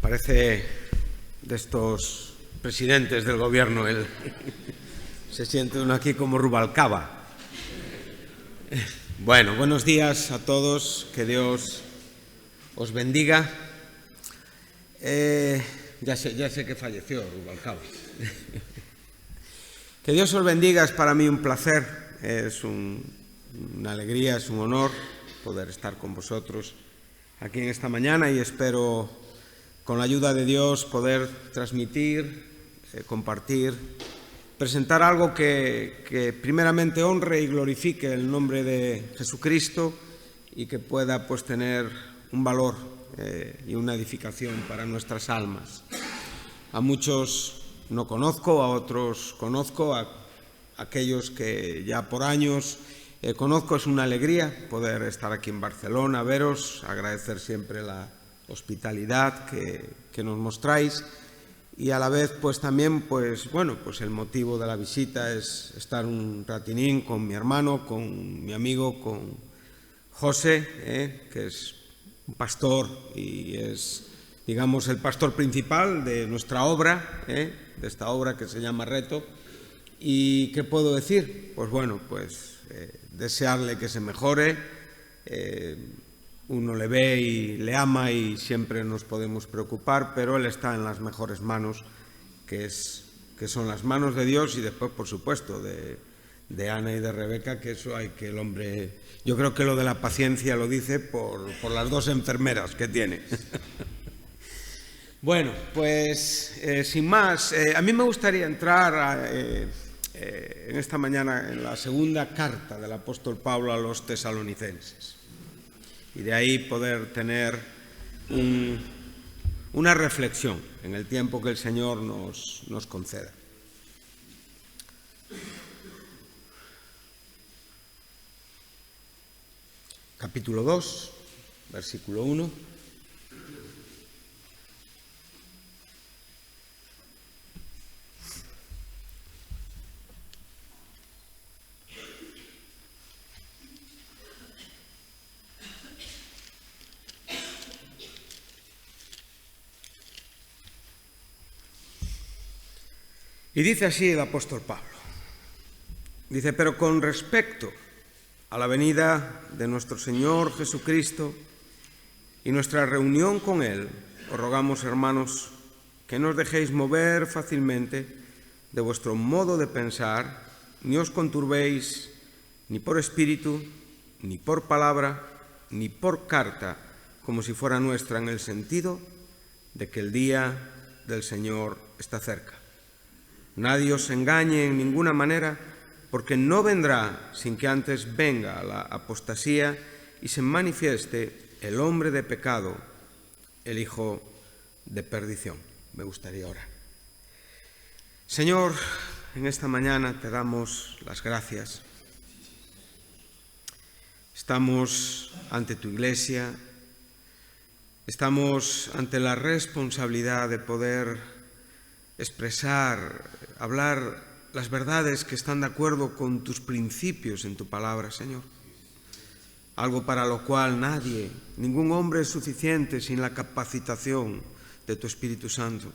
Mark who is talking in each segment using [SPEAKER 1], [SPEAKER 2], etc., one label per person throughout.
[SPEAKER 1] Parece de estos presidentes del gobierno, se siente uno aquí como Rubalcaba. Bueno, buenos días a todos, que Dios os bendiga. Ya sé que falleció Rubalcaba. Que Dios os bendiga, es para mí un placer, es una alegría, es un honor poder estar con vosotros aquí en esta mañana y espero, con la ayuda de Dios, poder transmitir, compartir, presentar algo que primeramente honre y glorifique el nombre de Jesucristo y que pueda pues tener un valor y una edificación para nuestras almas. A muchos no conozco, a otros conozco, a aquellos que ya por años conozco. Es una alegría poder estar aquí en Barcelona, veros, agradecer siempre la hospitalidad que nos mostráis y a la vez pues también pues el motivo de la visita es estar un ratinín con mi hermano, con mi amigo, con José, que es un pastor y es, digamos, el pastor principal de nuestra obra, de esta obra que se llama Reto. ¿Y qué puedo decir? Pues desearle que se mejore. Uno le ve y le ama y siempre nos podemos preocupar, pero él está en las mejores manos, que son las manos de Dios y después, por supuesto, de Ana y de Rebeca, que eso hay que el hombre... Yo creo que lo de la paciencia lo dice por las dos enfermeras que tiene. Bueno, pues sin más, a mí me gustaría entrar en esta mañana en la segunda carta del apóstol Pablo a los tesalonicenses y de ahí poder tener una reflexión en el tiempo que el Señor nos conceda. Capítulo 2, versículo 1. Y dice así el apóstol Pablo. Dice, pero con respecto a la venida de nuestro Señor Jesucristo y nuestra reunión con Él, os rogamos, hermanos, que no os dejéis mover fácilmente de vuestro modo de pensar, ni os conturbéis ni por espíritu, ni por palabra, ni por carta, como si fuera nuestra, en el sentido de que el día del Señor está cerca. Nadie os engañe en ninguna manera, porque no vendrá sin que antes venga la apostasía y se manifieste el hombre de pecado, el hijo de perdición. Me gustaría orar. Señor, en esta mañana te damos las gracias. Estamos ante tu iglesia, estamos ante la responsabilidad de poder expresar, hablar las verdades que están de acuerdo con tus principios en tu palabra, Señor. Algo para lo cual nadie, ningún hombre es suficiente sin la capacitación de tu Espíritu Santo.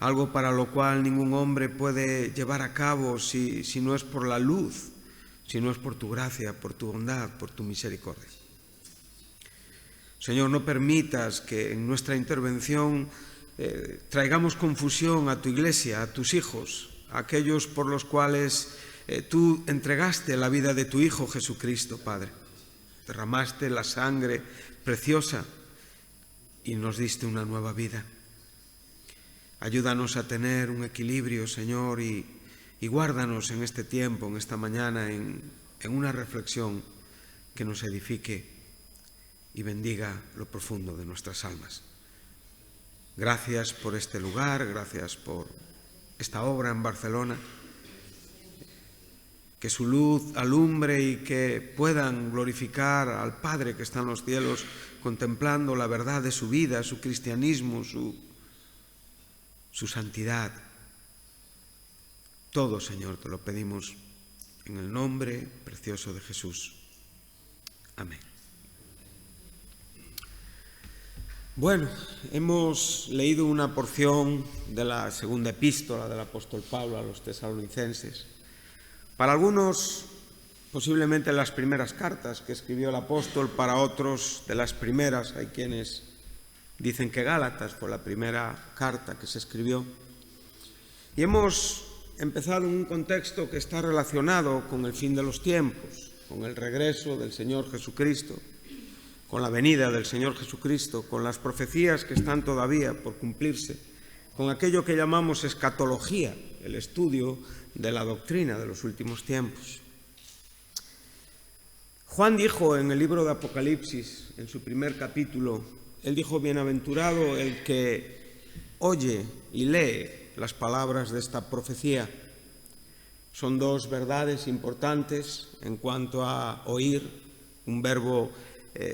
[SPEAKER 1] Algo para lo cual ningún hombre puede llevar a cabo si no es por la luz, si no es por tu gracia, por tu bondad, por tu misericordia. Señor, no permitas que en nuestra intervención traigamos confusión a tu iglesia, a tus hijos, a aquellos por los cuales tú entregaste la vida de tu Hijo Jesucristo, Padre. Derramaste la sangre preciosa y nos diste una nueva vida. Ayúdanos a tener un equilibrio, Señor, y guárdanos en este tiempo, en esta mañana, en una reflexión que nos edifique y bendiga lo profundo de nuestras almas. Gracias por este lugar, gracias por esta obra en Barcelona. Que su luz alumbre y que puedan glorificar al Padre que está en los cielos, contemplando la verdad de su vida, su cristianismo, su santidad. Todo, Señor, te lo pedimos en el nombre precioso de Jesús. Amén. Bueno, hemos leído una porción de la segunda epístola del apóstol Pablo a los tesalonicenses. Para algunos, posiblemente las primeras cartas que escribió el apóstol, para otros de las primeras. Hay quienes dicen que Gálatas fue la primera carta que se escribió. Y hemos empezado en un contexto que está relacionado con el fin de los tiempos, con el regreso del Señor Jesucristo, con la venida del Señor Jesucristo, con las profecías que están todavía por cumplirse, con aquello que llamamos escatología, el estudio de la doctrina de los últimos tiempos. Juan dijo en el libro de Apocalipsis, en su primer capítulo, él dijo: bienaventurado el que oye y lee las palabras de esta profecía. Son dos verdades importantes en cuanto a oír, un verbo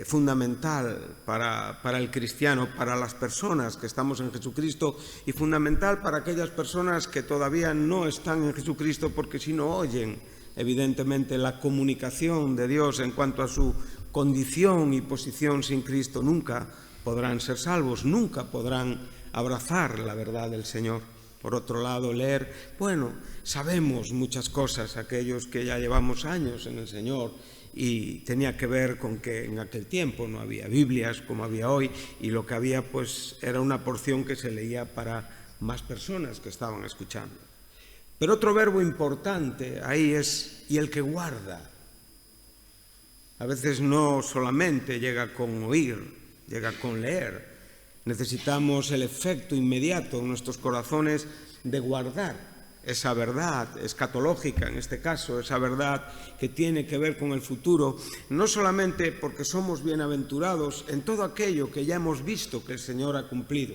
[SPEAKER 1] fundamental para el cristiano, para las personas que estamos en Jesucristo, y fundamental para aquellas personas que todavía no están en Jesucristo, porque si no oyen, evidentemente, la comunicación de Dios en cuanto a su condición y posición sin Cristo, nunca podrán ser salvos, nunca podrán abrazar la verdad del Señor. Por otro lado, leer, bueno, sabemos muchas cosas, aquellos que ya llevamos años en el Señor, y tenía que ver con que en aquel tiempo no había Biblias como había hoy, y lo que había pues era una porción que se leía para más personas que estaban escuchando. Pero otro verbo importante ahí es "y el que guarda". A veces no solamente llega con oír, llega con leer. Necesitamos el efecto inmediato en nuestros corazones de guardar esa verdad escatológica, en este caso, esa verdad que tiene que ver con el futuro, no solamente porque somos bienaventurados en todo aquello que ya hemos visto que el Señor ha cumplido,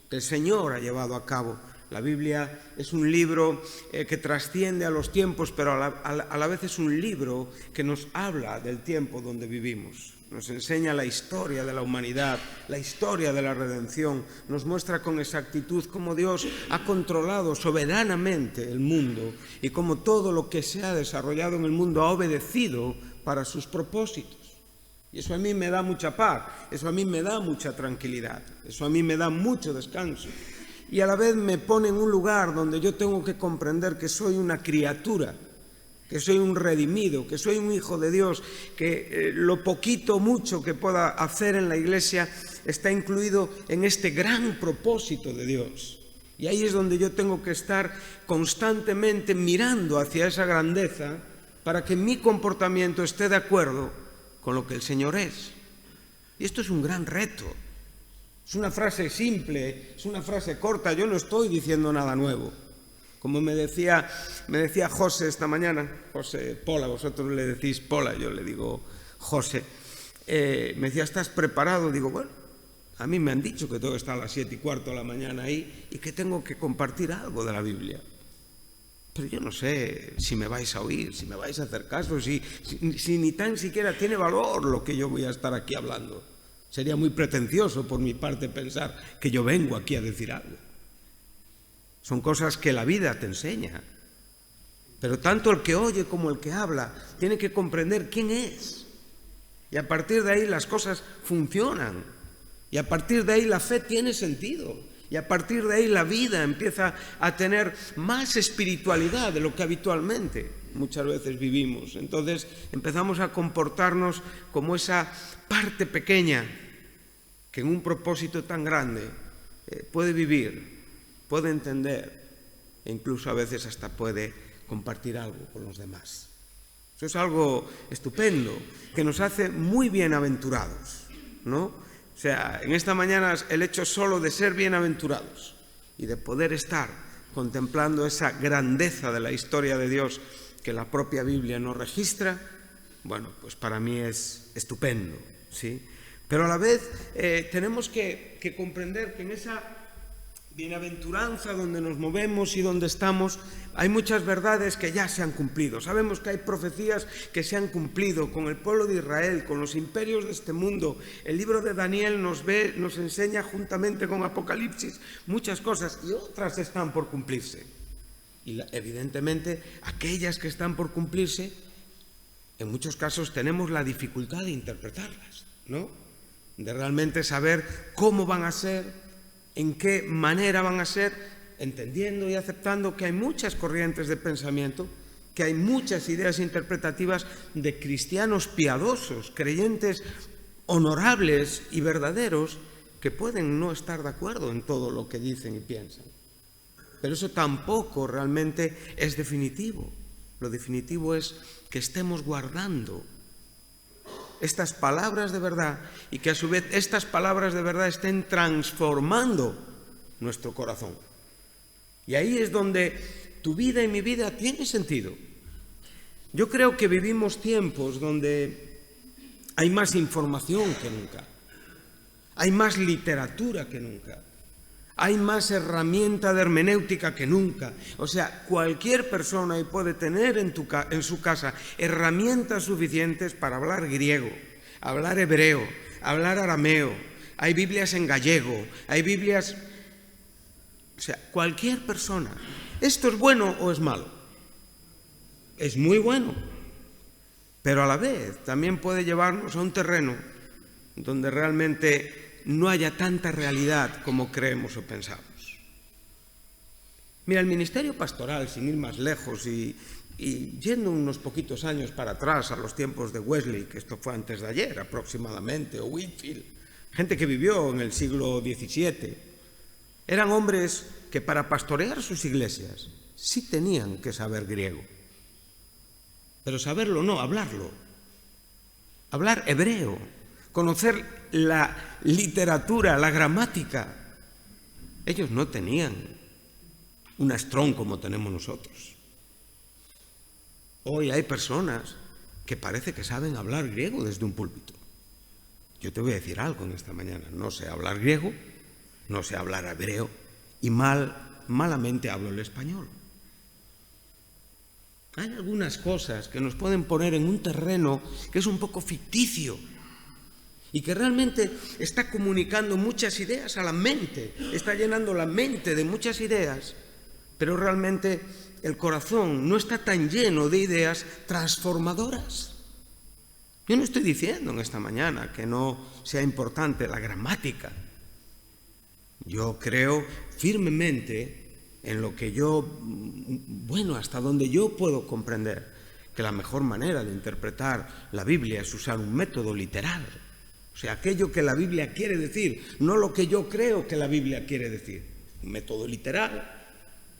[SPEAKER 1] que el Señor ha llevado a cabo. La Biblia es un libro que trasciende a los tiempos, pero a la vez es un libro que nos habla del tiempo donde vivimos. Nos enseña la historia de la humanidad, la historia de la redención, nos muestra con exactitud cómo Dios ha controlado soberanamente el mundo y cómo todo lo que se ha desarrollado en el mundo ha obedecido para sus propósitos. Y eso a mí me da mucha paz, eso a mí me da mucha tranquilidad, eso a mí me da mucho descanso. Y a la vez me pone en un lugar donde yo tengo que comprender que soy una criatura, que soy un redimido, que soy un hijo de Dios, que lo poquito o mucho que pueda hacer en la Iglesia está incluido en este gran propósito de Dios. Y ahí es donde yo tengo que estar constantemente mirando hacia esa grandeza para que mi comportamiento esté de acuerdo con lo que el Señor es. Y esto es un gran reto. Es una frase simple, es una frase corta, yo no estoy diciendo nada nuevo. Como me decía José esta mañana, José Pola, vosotros le decís Pola, yo le digo José, me decía: ¿estás preparado? Digo, bueno, a mí me han dicho que tengo que estar a las 7:15 de la mañana ahí y que tengo que compartir algo de la Biblia. Pero yo no sé si me vais a oír, si me vais a hacer caso, si ni tan siquiera tiene valor lo que yo voy a estar aquí hablando. Sería muy pretencioso por mi parte pensar que yo vengo aquí a decir algo. Son cosas que la vida te enseña. Pero tanto el que oye como el que habla tiene que comprender quién es. Y a partir de ahí las cosas funcionan. Y a partir de ahí la fe tiene sentido. Y a partir de ahí la vida empieza a tener más espiritualidad de lo que habitualmente muchas veces vivimos. Entonces empezamos a comportarnos como esa parte pequeña que en un propósito tan grande puede vivir, puede entender e incluso a veces hasta puede compartir algo con los demás. Eso es algo estupendo que nos hace muy bienaventurados, ¿no? O sea, en esta mañana el hecho solo de ser bienaventurados y de poder estar contemplando esa grandeza de la historia de Dios que la propia Biblia nos registra, bueno, pues para mí es estupendo, ¿sí? Pero a la vez tenemos que comprender que en esa bienaventuranza donde nos movemos y donde estamos, hay muchas verdades que ya se han cumplido. Sabemos que hay profecías que se han cumplido con el pueblo de Israel, con los imperios de este mundo. El libro de Daniel nos enseña juntamente con Apocalipsis muchas cosas y otras están por cumplirse. Y evidentemente aquellas que están por cumplirse, en muchos casos tenemos la dificultad de interpretarlas, ¿no? de realmente saber cómo van a ser, en qué manera van a ser, entendiendo y aceptando que hay muchas corrientes de pensamiento, que hay muchas ideas interpretativas de cristianos piadosos, creyentes honorables y verdaderos, que pueden no estar de acuerdo en todo lo que dicen y piensan. Pero eso tampoco realmente es definitivo. Lo definitivo es que estemos guardando estas palabras de verdad y que a su vez estas palabras de verdad estén transformando nuestro corazón. Y ahí es donde tu vida y mi vida tiene sentido. Yo creo que vivimos tiempos donde hay más información que nunca, hay más literatura que nunca, hay más herramienta de hermenéutica que nunca. O sea, cualquier persona puede tener en su casa herramientas suficientes para hablar griego, hablar hebreo, hablar arameo. Hay Biblias en gallego, hay Biblias... O sea, cualquier persona. ¿Esto es bueno o es malo? Es muy bueno, pero a la vez también puede llevarnos a un terreno donde realmente no haya tanta realidad como creemos o pensamos. Mira, el ministerio pastoral, sin ir más lejos y yendo unos poquitos años para atrás a los tiempos de Wesley, que esto fue antes de ayer aproximadamente, o Whitefield, gente que vivió en el siglo XVII, eran hombres que para pastorear sus iglesias sí tenían que saber griego. Pero saberlo no, hablarlo. Hablar hebreo, conocer la literatura, la gramática. Ellos no tenían un strong como tenemos nosotros. Hoy hay personas que parece que saben hablar griego desde un púlpito. Yo te voy a decir algo en esta mañana. No sé hablar griego, no sé hablar hebreo y malamente hablo el español. Hay algunas cosas que nos pueden poner en un terreno que es un poco ficticio y que realmente está comunicando muchas ideas a la mente, está llenando la mente de muchas ideas, pero realmente el corazón no está tan lleno de ideas transformadoras. Yo no estoy diciendo en esta mañana que no sea importante la gramática. Yo creo firmemente en lo que hasta donde yo puedo comprender, que la mejor manera de interpretar la Biblia es usar un método literal. O sea, aquello que la Biblia quiere decir, no lo que yo creo que la Biblia quiere decir. Un método literal,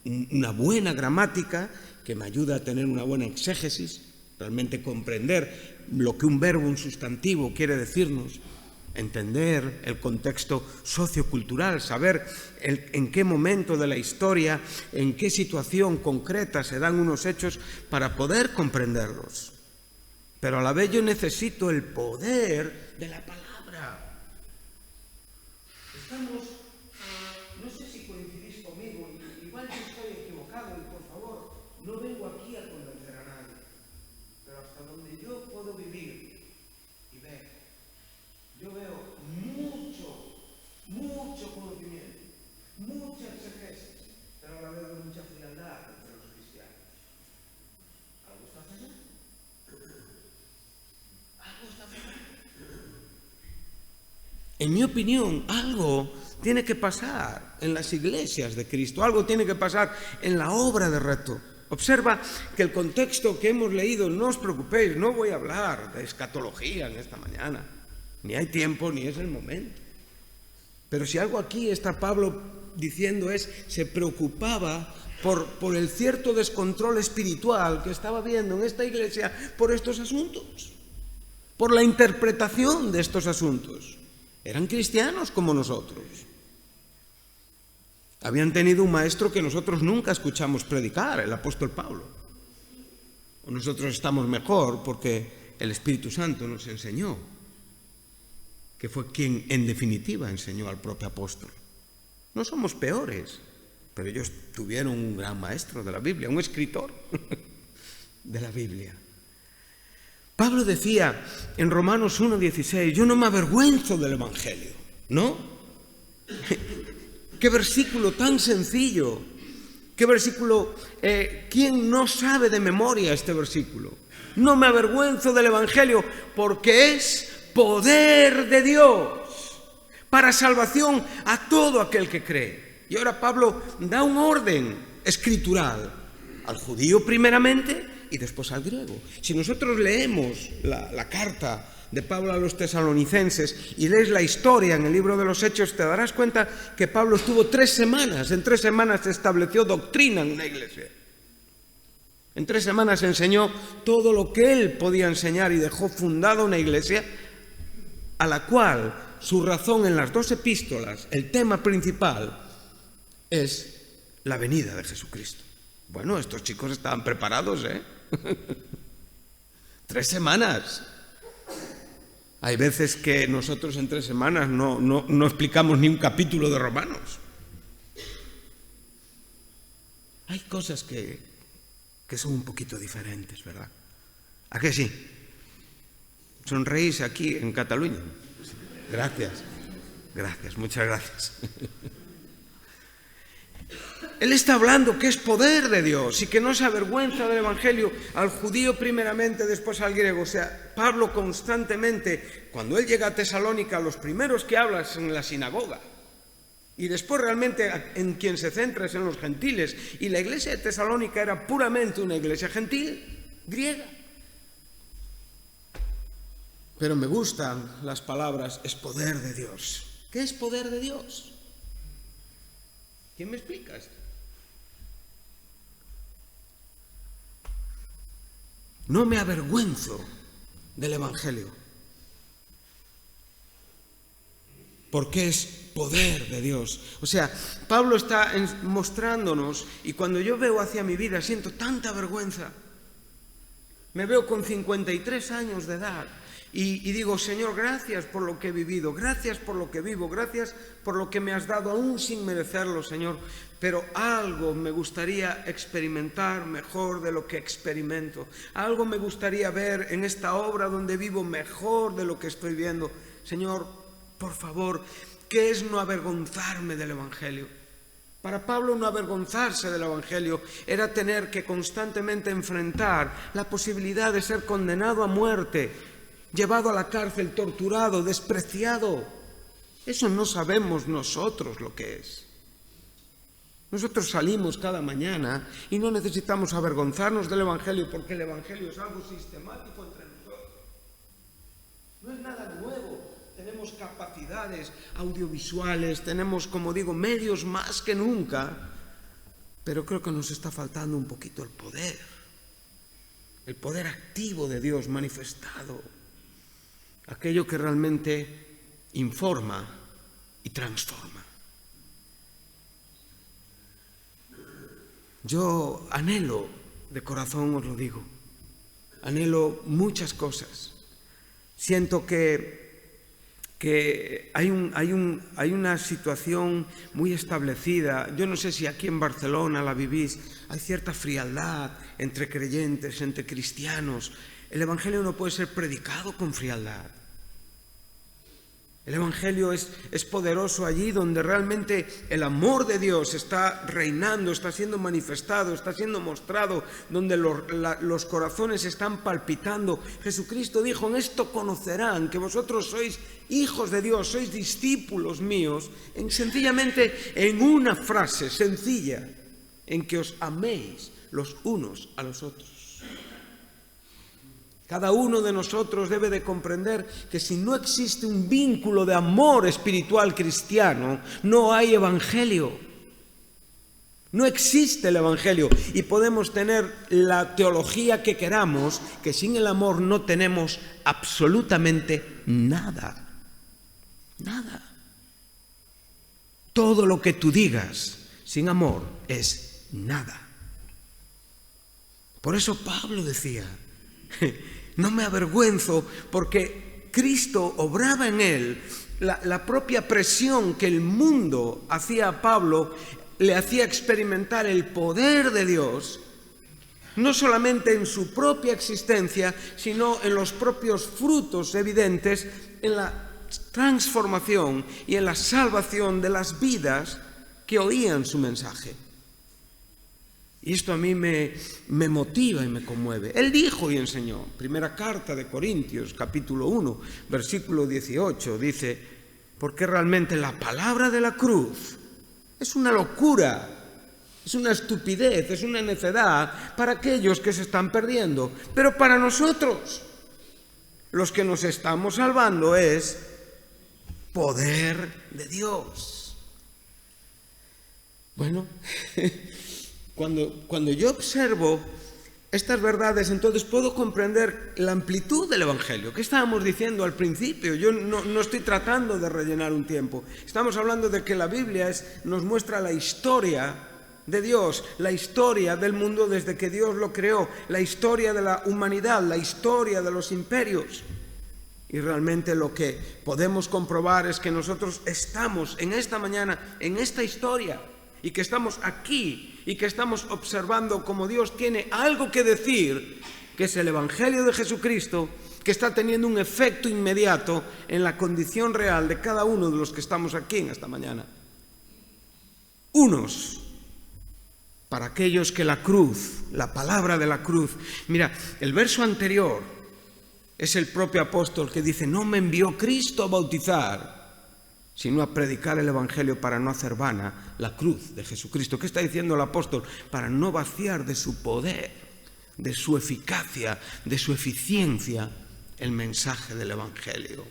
[SPEAKER 1] una buena gramática que me ayuda a tener una buena exégesis, realmente comprender lo que un verbo, un sustantivo quiere decirnos, entender el contexto sociocultural, saber en qué momento de la historia, en qué situación concreta se dan unos hechos para poder comprenderlos. Pero a la vez yo necesito el poder de la palabra. No sé si coincidís conmigo, igual yo estoy equivocado y por favor, no vengo aquí a convencer a nadie, pero hasta donde yo puedo vivir y ver, yo veo mucho conocimiento, mucha exégesis, pero a la vez mucha frialdad entre los cristianos. ¿Algo está fallando? ¿Algo está fallando? En mi opinión, algo tiene que pasar en las iglesias de Cristo, algo tiene que pasar en la obra de Reto. Observa que el contexto que hemos leído, no os preocupéis, no voy a hablar de escatología en esta mañana, ni hay tiempo ni es el momento. Pero si algo aquí está Pablo diciendo se preocupaba por el cierto descontrol espiritual que estaba viendo en esta iglesia por estos asuntos, por la interpretación de estos asuntos. Eran cristianos como nosotros. Habían tenido un maestro que nosotros nunca escuchamos predicar, el apóstol Pablo. O nosotros estamos mejor porque el Espíritu Santo nos enseñó, que fue quien en definitiva enseñó al propio apóstol. No somos peores, pero ellos tuvieron un gran maestro de la Biblia, un escritor de la Biblia. Pablo decía en Romanos 1:16, yo no me avergüenzo del Evangelio, ¿no? Qué versículo tan sencillo, qué versículo, ¿quién no sabe de memoria este versículo? No me avergüenzo del Evangelio porque es poder de Dios para salvación a todo aquel que cree. Y ahora Pablo da un orden escritural al judío primeramente y después al griego. Si nosotros leemos la carta de Pablo a los tesalonicenses y lees la historia en el libro de los Hechos, te darás cuenta que Pablo estuvo 3 semanas. En 3 semanas se estableció doctrina en una iglesia. En 3 semanas enseñó todo lo que él podía enseñar y dejó fundada una iglesia a la cual su razón en las 2 epístolas, el tema principal, es la venida de Jesucristo. Bueno, estos chicos estaban preparados, 3 semanas. Hay veces que nosotros en 3 semanas no explicamos ni un capítulo de Romanos. Hay cosas que son un poquito diferentes, ¿verdad? ¿A qué sí? Sonreís aquí en Cataluña. Gracias, muchas gracias. Él está hablando que es poder de Dios y que no se avergüenza del Evangelio al judío primeramente, después al griego. O sea, Pablo constantemente, cuando él llega a Tesalónica, los primeros que habla es en la sinagoga. Y después realmente en quien se centra es en los gentiles. Y la iglesia de Tesalónica era puramente una iglesia gentil, griega. Pero me gustan las palabras, es poder de Dios. ¿Qué es poder de Dios? ¿Quién me explica esto? No me avergüenzo del Evangelio, porque es poder de Dios. O sea, Pablo está mostrándonos, y cuando yo veo hacia mi vida siento tanta vergüenza. Me veo con 53 años de edad y digo, Señor, gracias por lo que he vivido, gracias por lo que vivo, gracias por lo que me has dado, aún sin merecerlo, Señor. Pero algo me gustaría experimentar mejor de lo que experimento. Algo me gustaría ver en esta obra donde vivo mejor de lo que estoy viendo. Señor, por favor, ¿qué es no avergonzarme del Evangelio? Para Pablo no avergonzarse del Evangelio era tener que constantemente enfrentar la posibilidad de ser condenado a muerte, llevado a la cárcel, torturado, despreciado. Eso no sabemos nosotros lo que es. Nosotros salimos cada mañana y no necesitamos avergonzarnos del Evangelio, porque el Evangelio es algo sistemático entre nosotros. No es nada nuevo. Tenemos capacidades audiovisuales, tenemos, como digo, medios más que nunca, pero creo que nos está faltando un poquito el poder activo de Dios manifestado, aquello que realmente informa y transforma. Yo anhelo, de corazón os lo digo, anhelo muchas cosas. Siento que hay una situación muy establecida. Yo no sé si aquí en Barcelona la vivís. Hay cierta frialdad entre creyentes, entre cristianos. El Evangelio no puede ser predicado con frialdad. El Evangelio es poderoso allí donde realmente el amor de Dios está reinando, está siendo manifestado, está siendo mostrado, donde los corazones están palpitando. Jesucristo dijo, en esto conocerán que vosotros sois hijos de Dios, sois discípulos míos, sencillamente en una frase sencilla, en que os améis los unos a los otros. Cada uno de nosotros debe de comprender que si no existe un vínculo de amor espiritual cristiano, no hay evangelio. No existe el evangelio y podemos tener la teología que queramos, que sin el amor no tenemos absolutamente nada. Nada. Todo lo que tú digas sin amor es nada. Por eso Pablo decía, no me avergüenzo, porque Cristo obraba en él. La propia presión que el mundo hacía a Pablo le hacía experimentar el poder de Dios, no solamente en su propia existencia, sino en los propios frutos evidentes, en la transformación y en la salvación de las vidas que oían su mensaje. Y esto a mí me motiva y me conmueve. Él dijo y enseñó, primera carta de Corintios, capítulo 1, versículo 18, dice, porque realmente la palabra de la cruz es una locura, es una estupidez, es una necedad para aquellos que se están perdiendo. Pero para nosotros, los que nos estamos salvando, es poder de Dios. Bueno, cuando yo observo estas verdades, entonces puedo comprender la amplitud del Evangelio. ¿Qué estábamos diciendo al principio? Yo no estoy tratando de rellenar un tiempo. Estamos hablando de que la Biblia nos muestra la historia de Dios, la historia del mundo desde que Dios lo creó, la historia de la humanidad, la historia de los imperios. Y realmente lo que podemos comprobar es que nosotros estamos en esta mañana, en esta historia, y que estamos aquí y que estamos observando cómo Dios tiene algo que decir, que es el Evangelio de Jesucristo, que está teniendo un efecto inmediato en la condición real de cada uno de los que estamos aquí en esta mañana. Unos, para aquellos que la cruz, la palabra de la cruz, mira, el verso anterior es el propio apóstol que dice: no me envió Cristo a bautizar, sino a predicar el Evangelio para no hacer vana la cruz de Jesucristo. ¿Qué está diciendo el apóstol? Para no vaciar de su poder, de su eficacia, de su eficiencia el mensaje del Evangelio.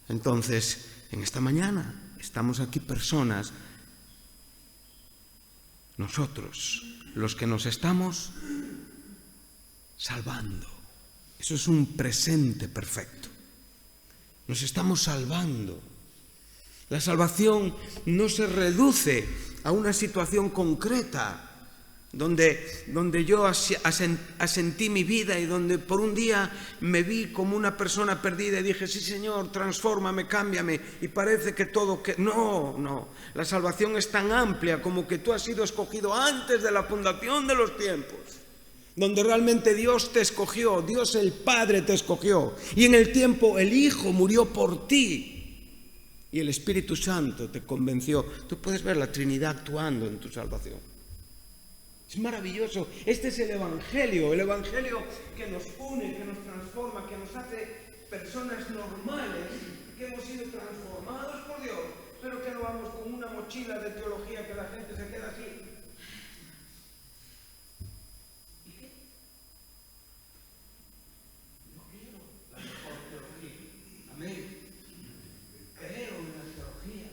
[SPEAKER 1] Entonces, en esta mañana estamos aquí personas, nosotros, los que nos estamos salvando. Eso es un presente perfecto. Nos estamos salvando. La salvación no se reduce a una situación concreta donde yo asentí mi vida y donde por un día me vi como una persona perdida y dije: sí, Señor, transfórmame, cámbiame, y parece que todo... No. La salvación es tan amplia como que tú has sido escogido antes de la fundación de los tiempos, donde realmente Dios te escogió, Dios el Padre te escogió, y en el tiempo el Hijo murió por ti. Y el Espíritu Santo te convenció. Tú puedes ver la Trinidad actuando en tu salvación. Es maravilloso. Este es el Evangelio que nos une, que nos transforma, que nos hace personas normales, que hemos sido transformados por Dios, pero que no vamos con una mochila de teología que la gente se queda así. ¿Y qué? Yo quiero la mejor teología. Amén. Creo en la teología,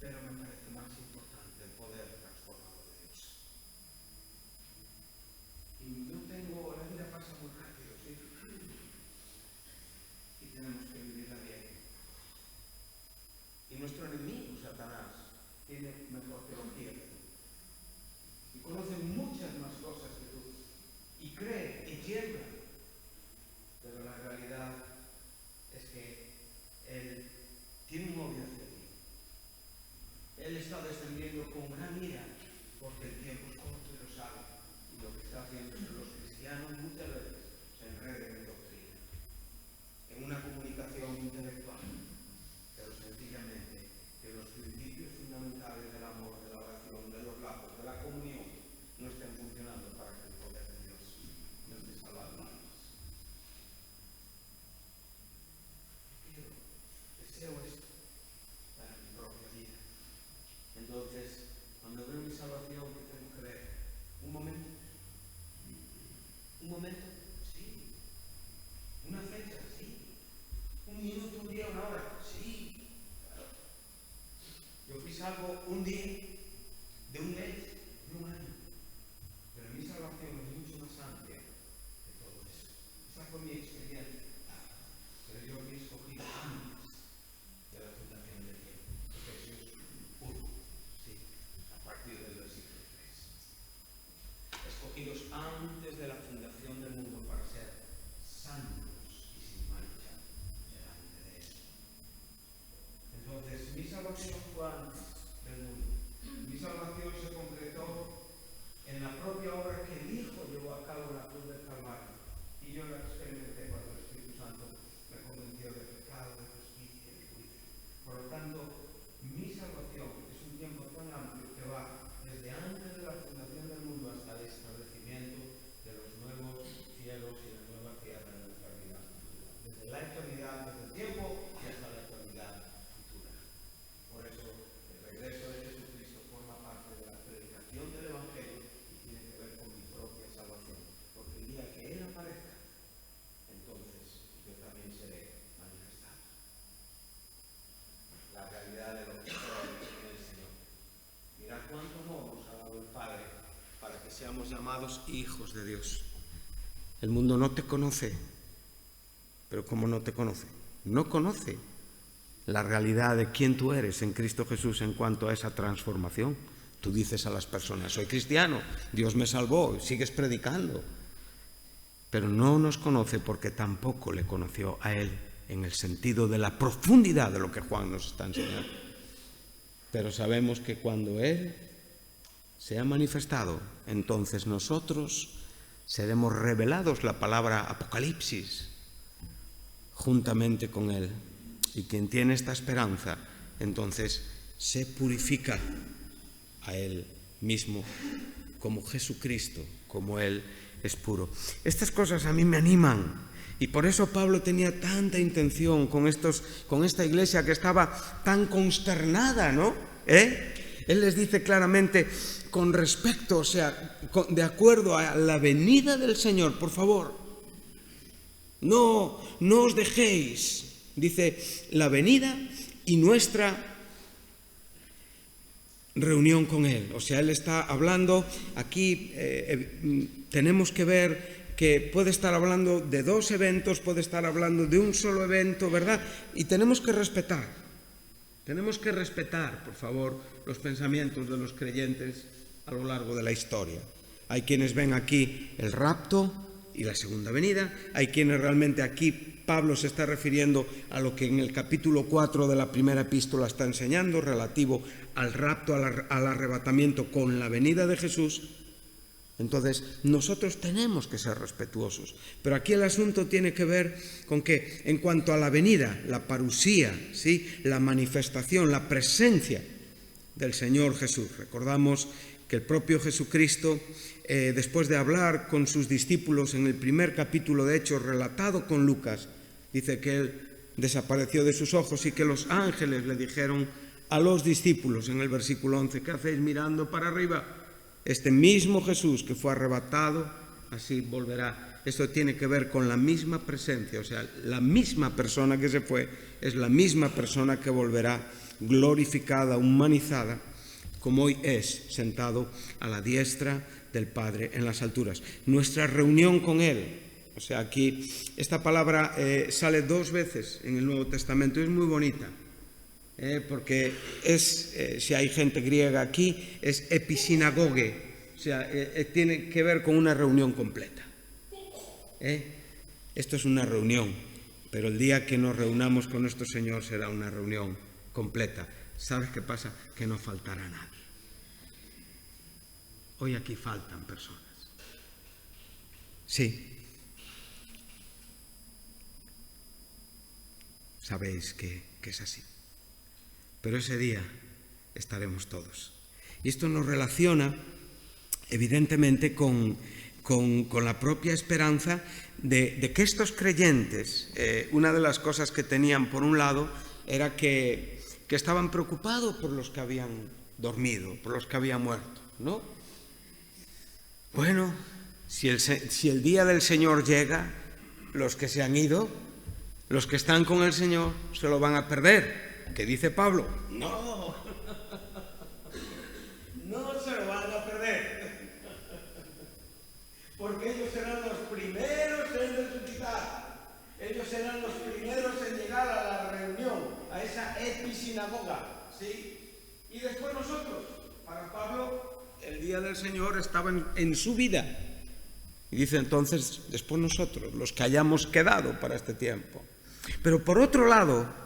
[SPEAKER 1] pero me parece más importante el poder transformador de Dios. Y yo la vida pasa muy rápido, ¿sí? Y tenemos que vivirla bien. Y nuestro enemigo, Satanás, tiene mejor teología que tú. Y conoce muchas más cosas que tú. Y cree y tiembla. Pero la realidad es que Él tiene un odio hacia ti. Él está descendiendo con gran ira porque el tiempo es corto y lo sabe. Y lo que está haciendo es que los cristianos muchas veces se enreden en doctrina, en una comunicación intelectual, pero sencillamente que los principios fundamentales del amor, de la oración, de los lazos, de la comunión, no estén funcionando para que el poder de Dios nos esté salvando almas. Deseo esto para mi propia vida. Entonces, cuando veo mi salvación, ¿qué tengo que ver? Un momento, sí. Una fecha, sí. Un minuto, un día, una hora, sí. Claro. Yo fui salvo un día, de un mes, de un año. Pero mi salvación es mucho más amplia que todo eso. Esa fue mi experiencia. Pero yo fui escogido antes de la fundación del tiempo. Efesios 1, sí, a partir del versículo 3. Escogidos antes de la fundación del mundo para ser santos y sin mancha delante de Él. Entonces, mi salvación fue antes del mundo. Mi salvación se concretó en la propia obra que el Hijo llevó a cabo en la cruz del Calvario. Y yo la experimenté seamos llamados hijos de Dios. El mundo no te conoce, pero ¿cómo no te conoce? No conoce la realidad de quién tú eres en Cristo Jesús en cuanto a esa transformación. Tú dices a las personas, soy cristiano, Dios me salvó, sigues predicando. Pero no nos conoce porque tampoco le conoció a Él en el sentido de la profundidad de lo que Juan nos está enseñando. Pero sabemos que cuando Él se ha manifestado, entonces nosotros seremos revelados, la palabra Apocalipsis, juntamente con Él. Y quien tiene esta esperanza, entonces se purifica a Él mismo como Jesucristo, como Él es puro. Estas cosas a mí me animan y por eso Pablo tenía tanta intención con esta iglesia que estaba tan consternada, ¿no? Él les dice claramente con respecto, o sea, de acuerdo a la venida del Señor, por favor, no os dejéis, dice, la venida y nuestra reunión con Él. O sea, Él está hablando aquí, tenemos que ver que puede estar hablando de dos eventos, puede estar hablando de un solo evento, ¿verdad? Y tenemos que respetar, por favor, los pensamientos de los creyentes a lo largo de la historia. Hay quienes ven aquí el rapto y la segunda venida, hay quienes realmente aquí Pablo se está refiriendo a lo que en el capítulo 4 de la primera epístola está enseñando, relativo al rapto, al arrebatamiento con la venida de Jesús. Entonces, nosotros tenemos que ser respetuosos. Pero aquí el asunto tiene que ver con que, en cuanto a la venida, la parusía, ¿sí?, la manifestación, la presencia del Señor Jesús. Recordamos que el propio Jesucristo, después de hablar con sus discípulos en el primer capítulo de Hechos, relatado con Lucas, dice que Él desapareció de sus ojos y que los ángeles le dijeron a los discípulos, en el versículo 11, ¿qué hacéis mirando para arriba? Este mismo Jesús que fue arrebatado, así volverá. Esto tiene que ver con la misma presencia, o sea, la misma persona que se fue es la misma persona que volverá glorificada, humanizada, como hoy es, sentado a la diestra del Padre en las alturas. Nuestra reunión con Él, o sea, aquí esta palabra sale dos veces en el Nuevo Testamento, es muy bonita. Porque si hay gente griega aquí, es episinagoge, o sea, tiene que ver con una reunión completa. Esto es una reunión, pero el día que nos reunamos con nuestro Señor será una reunión completa. ¿Sabes qué pasa? Que no faltará nadie. Hoy aquí faltan personas. Sí. Sabéis que es así. Pero ese día estaremos todos. Y esto nos relaciona, evidentemente, con la propia esperanza de que estos creyentes, una de las cosas que tenían, por un lado, era que estaban preocupados por los que habían dormido, por los que habían muerto, ¿no? Bueno, si el día del Señor llega, los que se han ido, los que están con el Señor, se lo van a perder. ¿Qué dice Pablo? No se lo van a perder, porque ellos serán los primeros en resucitar, ellos serán los primeros en llegar a la reunión, a esa episinagoga, ¿sí? Y después nosotros, para Pablo, el día del Señor estaba en su vida, y dice entonces, después nosotros, los que hayamos quedado para este tiempo. Pero por otro lado,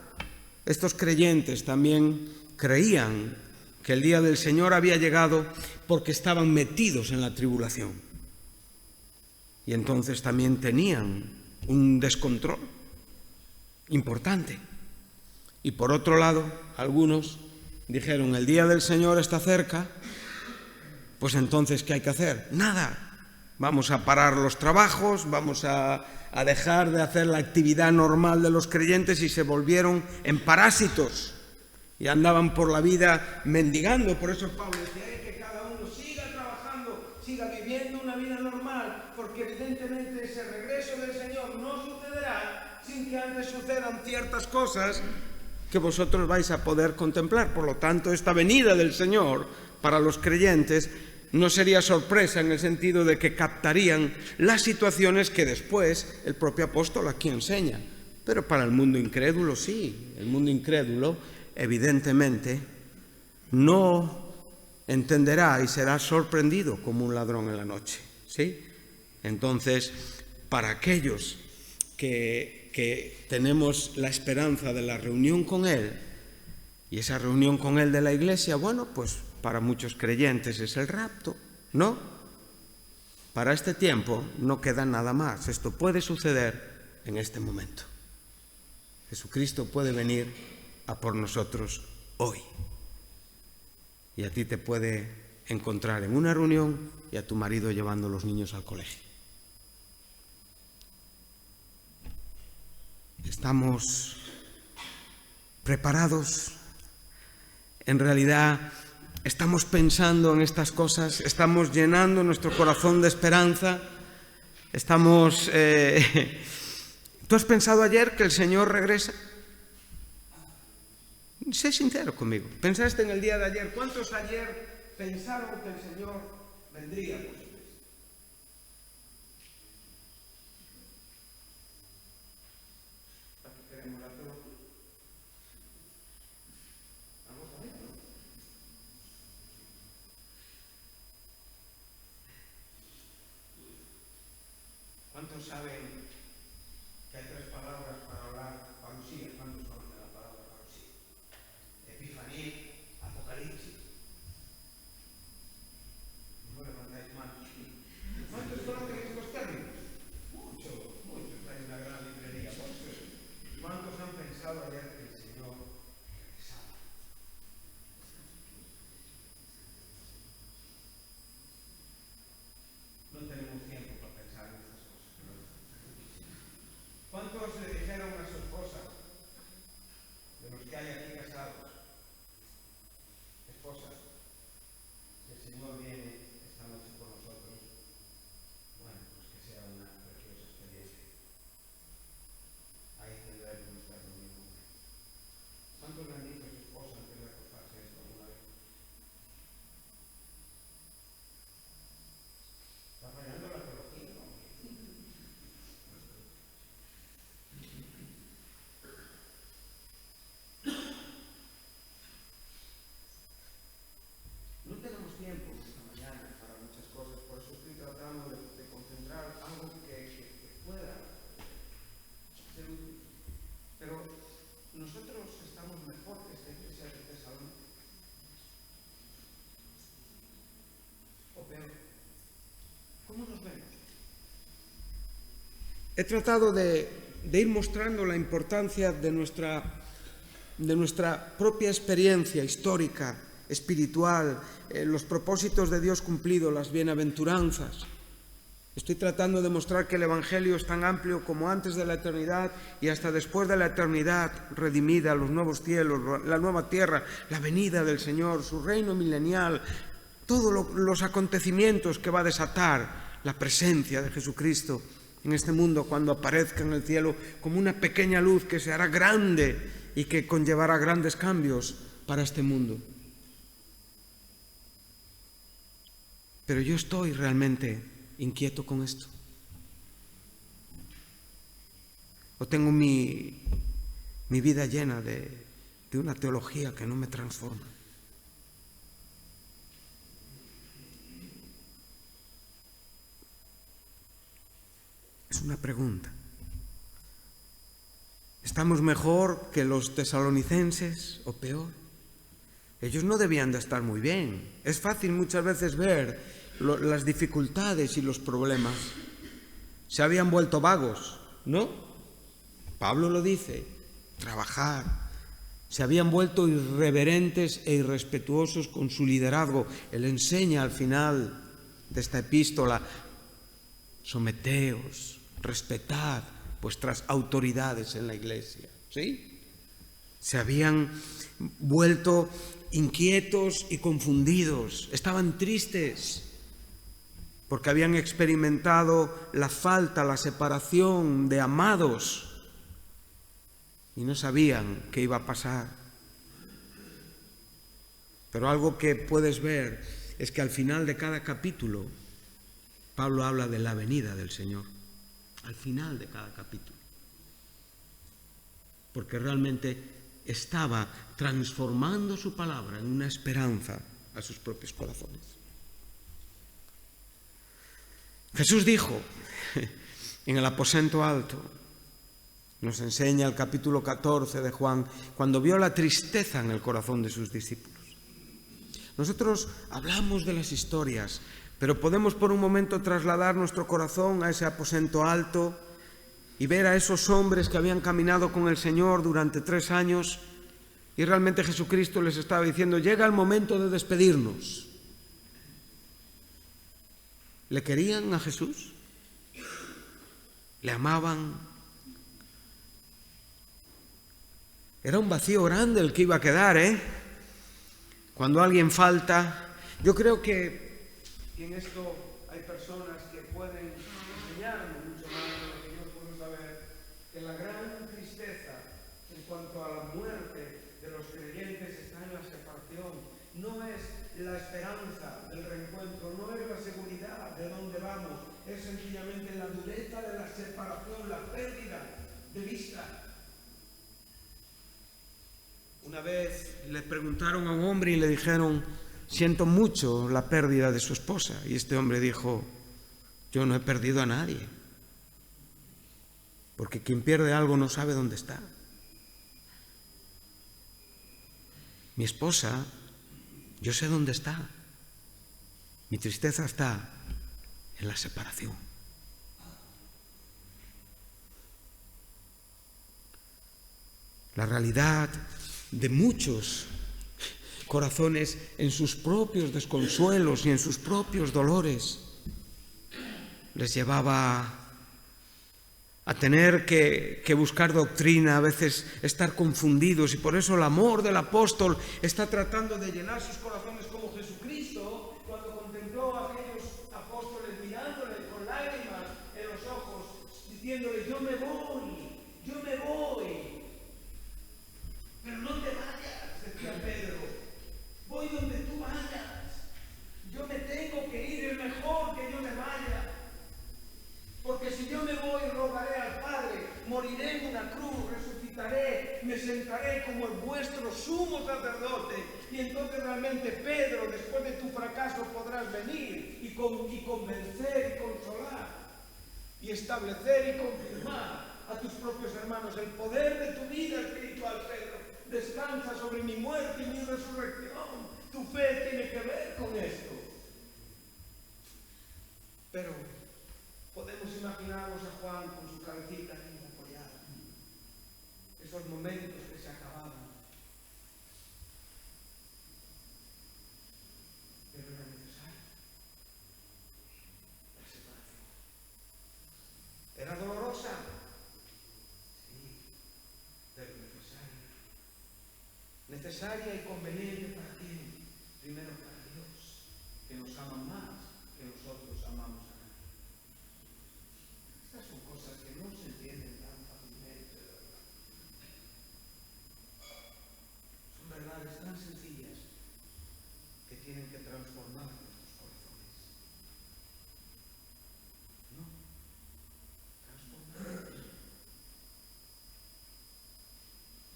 [SPEAKER 1] estos creyentes también creían que el día del Señor había llegado porque estaban metidos en la tribulación. Y entonces también tenían un descontrol importante. Y por otro lado, algunos dijeron, el día del Señor está cerca, pues entonces, ¿qué hay que hacer? Nada. Vamos a parar los trabajos, vamos a dejar de hacer la actividad normal de los creyentes, y se volvieron en parásitos y andaban por la vida mendigando. Por eso Pablo decía que cada uno siga trabajando, siga viviendo una vida normal, porque evidentemente ese regreso del Señor no sucederá sin que antes sucedan ciertas cosas que vosotros vais a poder contemplar. Por lo tanto, esta venida del Señor para los creyentes no sería sorpresa en el sentido de que captarían las situaciones que después el propio apóstol aquí enseña. Pero para el mundo incrédulo sí. El mundo incrédulo, evidentemente, no entenderá y será sorprendido como un ladrón en la noche, ¿sí? Entonces, para aquellos que tenemos la esperanza de la reunión con Él, y esa reunión con Él de la Iglesia, bueno, pues para muchos creyentes es el rapto, ¿no? Para este tiempo no queda nada más. Esto puede suceder en este momento. Jesucristo puede venir a por nosotros hoy. Y a ti te puede encontrar en una reunión y a tu marido llevando a los niños al colegio. ¿Estamos preparados? En realidad, ¿estamos pensando en estas cosas? ¿Estamos llenando nuestro corazón de esperanza? ¿Estamos... ¿Tú has pensado ayer que el Señor regresa? Sé sincero conmigo. ¿Pensaste en el día de ayer? ¿Cuántos ayer pensaron que el Señor vendría por su vez? ¿Para qué queremos la teología? Vamos a ver, ¿no? ¿Cuántos saben que hay tres palabras para hablar parusía? ¿Cuántos conocen la palabra parusía? Epifanía, Apocalipsis. No levantáis manos. ¿Cuántos conocen estos términos? Muchos. Hay una gran librería. ¿Cuántos han pensado ayer que el Señor regresaba? No tenemos tiempo para pensar en estas cosas, ¿no? ¿Cuántos le dijeron a su esposa, de los que hay aquí casados, esposa, si el Señor viene esta noche por nosotros, bueno, pues que sea una preciosa experiencia. Ahí tendremos nuestra reunión con Él. ¿Cuántos le han dicho a su esposa antes de acostarse esto alguna vez? Está fallando la teología, ¿no? No tenemos tiempo esta mañana para muchas cosas, por eso estoy tratando de concentrar algo que pueda ser útil. Pero nosotros estamos mejor que esta iglesia de Tesalónica, o peor. ¿Cómo nos vemos? He tratado de ir mostrando la importancia de nuestra propia experiencia histórica, espiritual, los propósitos de Dios cumplidos, las bienaventuranzas. Estoy tratando de mostrar que el Evangelio es tan amplio como antes de la eternidad y hasta después de la eternidad redimida, los nuevos cielos, la nueva tierra, la venida del Señor, su reino milenial, todos los acontecimientos que va a desatar la presencia de Jesucristo en este mundo cuando aparezca en el cielo como una pequeña luz que se hará grande y que conllevará grandes cambios para este mundo. Pero yo estoy realmente inquieto con esto. O tengo mi vida llena de una teología que no me transforma. Es una pregunta. ¿Estamos mejor que los tesalonicenses o peor? Ellos no debían de estar muy bien. Es fácil muchas veces ver las dificultades y los problemas. Se habían vuelto vagos, ¿no? Pablo lo dice, trabajar. Se habían vuelto irreverentes e irrespetuosos con su liderazgo. Él enseña al final de esta epístola, someteos, respetad vuestras autoridades en la iglesia, ¿sí? Se habían vuelto inquietos y confundidos, estaban tristes porque habían experimentado la falta, la separación de amados y no sabían qué iba a pasar. Pero algo que puedes ver es que al final de cada capítulo Pablo habla de la venida del Señor. Al final de cada capítulo. Porque realmente estaba transformando su palabra en una esperanza a sus propios corazones. Jesús dijo en el aposento alto, nos enseña el capítulo 14 de Juan, cuando vio la tristeza en el corazón de sus discípulos. Nosotros hablamos de las historias, pero podemos por un momento trasladar nuestro corazón a ese aposento alto y ver a esos hombres que habían caminado con el Señor durante 3 años y realmente Jesucristo les estaba diciendo, llega el momento de despedirnos. ¿Le querían a Jesús? ¿Le amaban? Era un vacío grande el que iba a quedar, Cuando alguien falta. Yo creo que en esto hay personas que pueden enseñarme mucho más de lo que yo puedo saber, que la gran tristeza en cuanto a la muerte de los creyentes está en la separación. No es la esperanza del reencuentro, no es la seguridad de dónde vamos, es sencillamente la dureza de la separación, la pérdida de vista. Una vez le preguntaron a un hombre y le dijeron, siento mucho la pérdida de su esposa. Y este hombre dijo, yo no he perdido a nadie. Porque quien pierde algo no sabe dónde está. Mi esposa, yo sé dónde está. Mi tristeza está en la separación. La realidad de muchos corazones en sus propios desconsuelos y en sus propios dolores les llevaba a tener que buscar doctrina, a veces estar confundidos, y por eso el amor del apóstol está tratando de llenar sus corazones como Jesucristo cuando contempló a aquellos apóstoles mirándole con lágrimas en los ojos, diciéndole, yo me voy, pero no te vayas, decía Pedro, voy donde tú vayas, yo me tengo que ir, es mejor que yo me vaya, porque si yo me voy rogaré al Padre, moriré en una cruz, resucitaré, me sentaré como el vuestro sumo sacerdote, y entonces realmente Pedro, después de tu fracaso podrás venir y convencer y consolar y establecer y confirmar a tus propios hermanos. El poder de tu vida espiritual, Pedro, descansa sobre mi muerte y mi resurrección. Tu fe tiene que ver con esto. Pero podemos imaginarnos a Juan con su cabecita ahí apoyada. Esos momentos que se acababan. Pero era necesario. La separación. ¿Era dolorosa? Sí, pero necesaria. Necesaria y conveniente para quién. Primero para Dios, que nos ama más que nosotros amamos a Él. Estas son cosas que no se entienden tan fácilmente, de verdad. Son verdades tan sencillas que tienen que transformar nuestros corazones. ¿No? Transformar.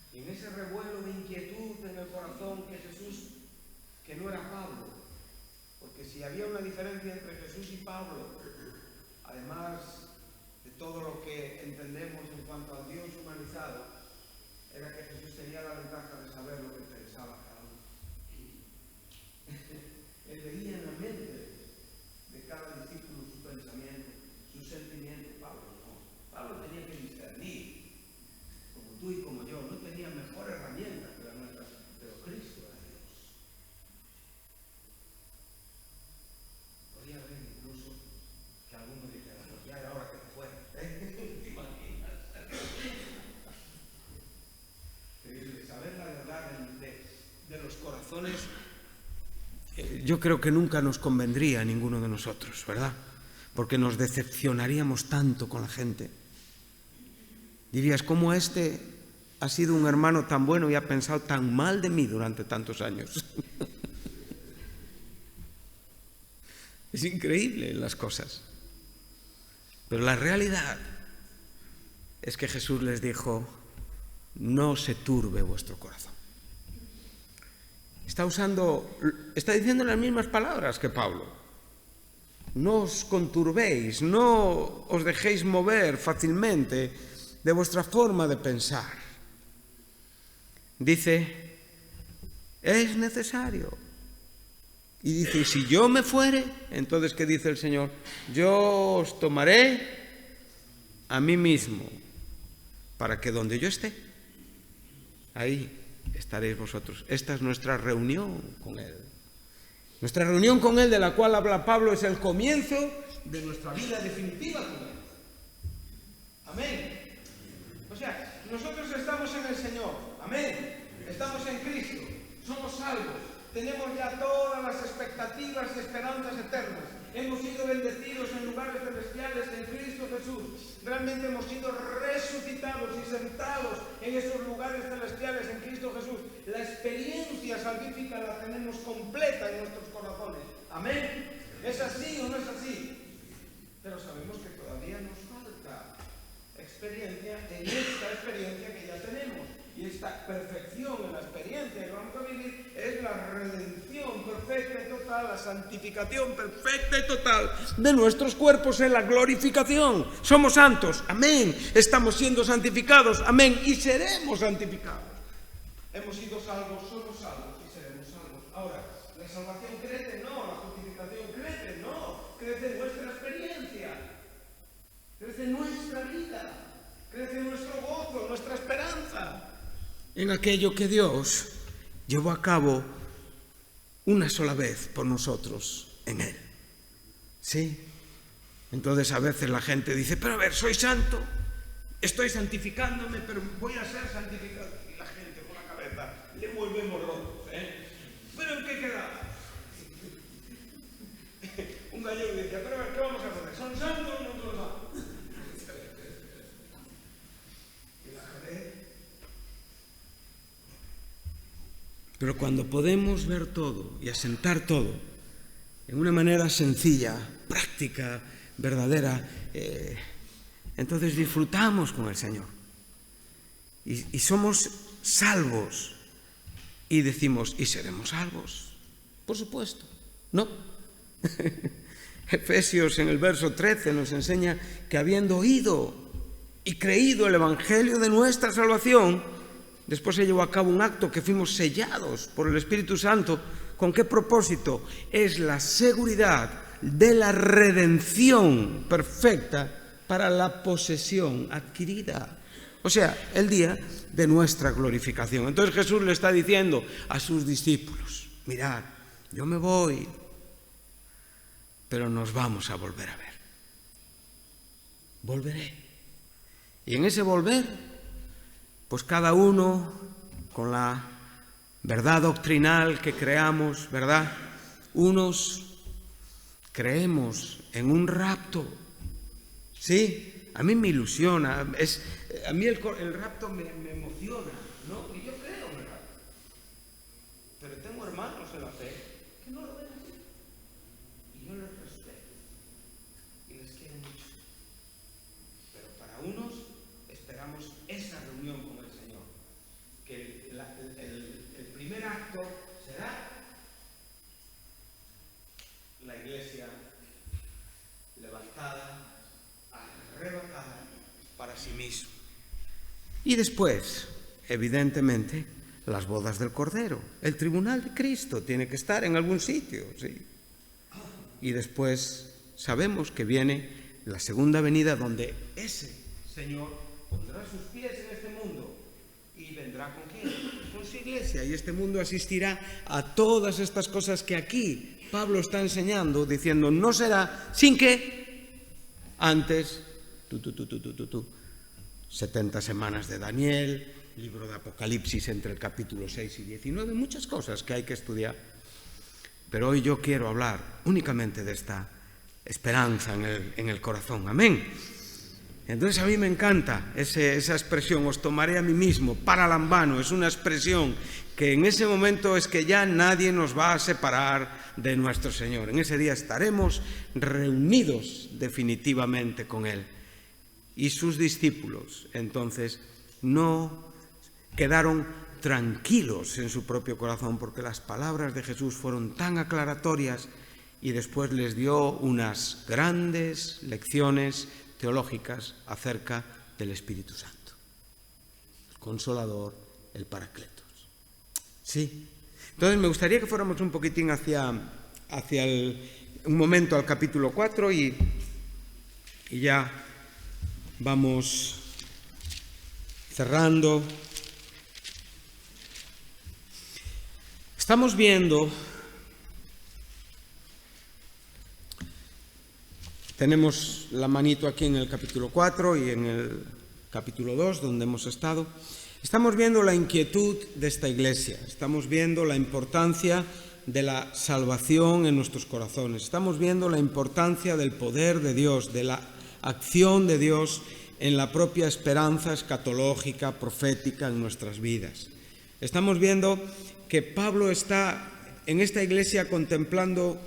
[SPEAKER 1] Y en ese revuelo de inquietud en el corazón que Jesús, que no era Pablo, porque si había una diferencia entre Jesús y Pablo, además de todo lo que entendemos en cuanto al Dios humanizado, era que Jesús tenía la ventaja de saber lo que pensaba cada uno. Él veía en la mente de cada discípulo su pensamiento, su sentimiento. Pablo no. Pablo tenía que discernir, como tú y como yo. No tenía mejor herramienta que la nuestra, pero Cristo era Dios. Podía haber incluso que alguno dijera, pues ya era hora que te fuera. ¿Te imaginas? Saber la verdad de los corazones, yo creo que nunca nos convendría a ninguno de nosotros, ¿verdad? Porque nos decepcionaríamos tanto con la gente. Dirías, ¿cómo este ha sido un hermano tan bueno y ha pensado tan mal de mí durante tantos años? Es increíble las cosas. Pero la realidad es que Jesús les dijo: no se turbe vuestro corazón. Está diciendo las mismas palabras que Pablo. No os conturbéis, no os dejéis mover fácilmente de vuestra forma de pensar. Dice, es necesario. Y dice, si yo me fuere, entonces, ¿qué dice el Señor? Yo os tomaré a mí mismo, para que donde yo esté, ahí estaréis vosotros. Esta es nuestra reunión con Él. Nuestra reunión con Él, de la cual habla Pablo, es el comienzo de nuestra vida definitiva con Él. Amén. O sea, nosotros estamos en el Señor. Amén. Estamos en Cristo. Somos salvos. Tenemos ya todas las expectativas y esperanzas eternas. Hemos sido bendecidos en lugares celestiales en Cristo Jesús. Realmente hemos sido resucitados y sentados en esos lugares celestiales en Cristo Jesús. La experiencia salvífica la tenemos completa en nuestros corazones. Amén. ¿Es así o no es así? Pero sabemos que todavía nos falta experiencia en esta experiencia que ya tenemos. Y esta perfección en la experiencia que vamos a vivir es la redención perfecta y total, la santificación perfecta y total de nuestros cuerpos en la glorificación. Somos santos, amén. Estamos siendo santificados, amén. Y seremos santificados. Hemos sido salvos, somos salvos y seremos salvos. Ahora, ¿la salvación crece? No. ¿La justificación crece? No. Crece nuestra experiencia. Crece nuestra vida. Crece nuestro gozo, nuestra esperanza en aquello que Dios llevó a cabo una sola vez por nosotros en Él. ¿Sí? Entonces a veces la gente dice, pero a ver, soy santo, estoy santificándome, pero voy a ser santificado. Y la gente con la cabeza le volvemos locos, ¿eh? ¿Pero en qué queda? Un gallego decía, pero a ver, ¿qué vamos a hacer? ¿Son santos o no son santos? Pero cuando podemos ver todo y asentar todo en una manera sencilla, práctica, verdadera, entonces disfrutamos con el Señor. Y somos salvos. Y decimos, ¿y seremos salvos? Por supuesto, ¿no? Efesios en el verso 13 nos enseña que habiendo oído y creído el Evangelio de nuestra salvación, después se llevó a cabo un acto que fuimos sellados por el Espíritu Santo. ¿Con qué propósito? Es la seguridad de la redención perfecta para la posesión adquirida. O sea, el día de nuestra glorificación. Entonces Jesús le está diciendo a sus discípulos, mirad, yo me voy, pero nos vamos a volver a ver. Volveré. Y en ese volver, pues cada uno con la verdad doctrinal que creamos, ¿verdad? Unos creemos en un rapto, ¿sí? A mí me ilusiona, a mí el rapto me emociona, ¿no? Y yo creo en el rapto. Pero tengo hermanos en la fe que no lo ven así. Y yo les respeto y les quiero mucho. Pero para unos esperamos esa reunión con el Señor, que el primer acto será la iglesia levantada, arrebatada para sí mismo. Y después, evidentemente, las bodas del Cordero. El tribunal de Cristo tiene que estar en algún sitio, ¿sí? Y después sabemos que viene la segunda venida, donde ese Señor pondrá sus pies en este mundo y vendrá ¿con quién? Con su iglesia, y este mundo asistirá a todas estas cosas que aquí Pablo está enseñando, diciendo, no será sin que antes 70 semanas de Daniel, libro de Apocalipsis entre el capítulo 6 y 19, muchas cosas que hay que estudiar. Pero hoy yo quiero hablar únicamente de esta esperanza en el corazón. Amén. Entonces a mí me encanta esa expresión, os tomaré a mí mismo, paralambano, es una expresión que en ese momento es que ya nadie nos va a separar de nuestro Señor. En ese día estaremos reunidos definitivamente con Él. Y sus discípulos entonces no quedaron tranquilos en su propio corazón porque las palabras de Jesús fueron tan aclaratorias y después les dio unas grandes lecciones teológicas acerca del Espíritu Santo, el Consolador, el Paracletos. Sí. Entonces me gustaría que fuéramos un poquitín hacia un momento al capítulo 4 y ya vamos cerrando. Estamos viendo, tenemos la manito aquí en el capítulo 4 y en el capítulo 2, donde hemos estado. Estamos viendo la inquietud de esta iglesia, estamos viendo la importancia de la salvación en nuestros corazones, estamos viendo la importancia del poder de Dios, de la acción de Dios en la propia esperanza escatológica, profética en nuestras vidas. Estamos viendo que Pablo está en esta iglesia contemplando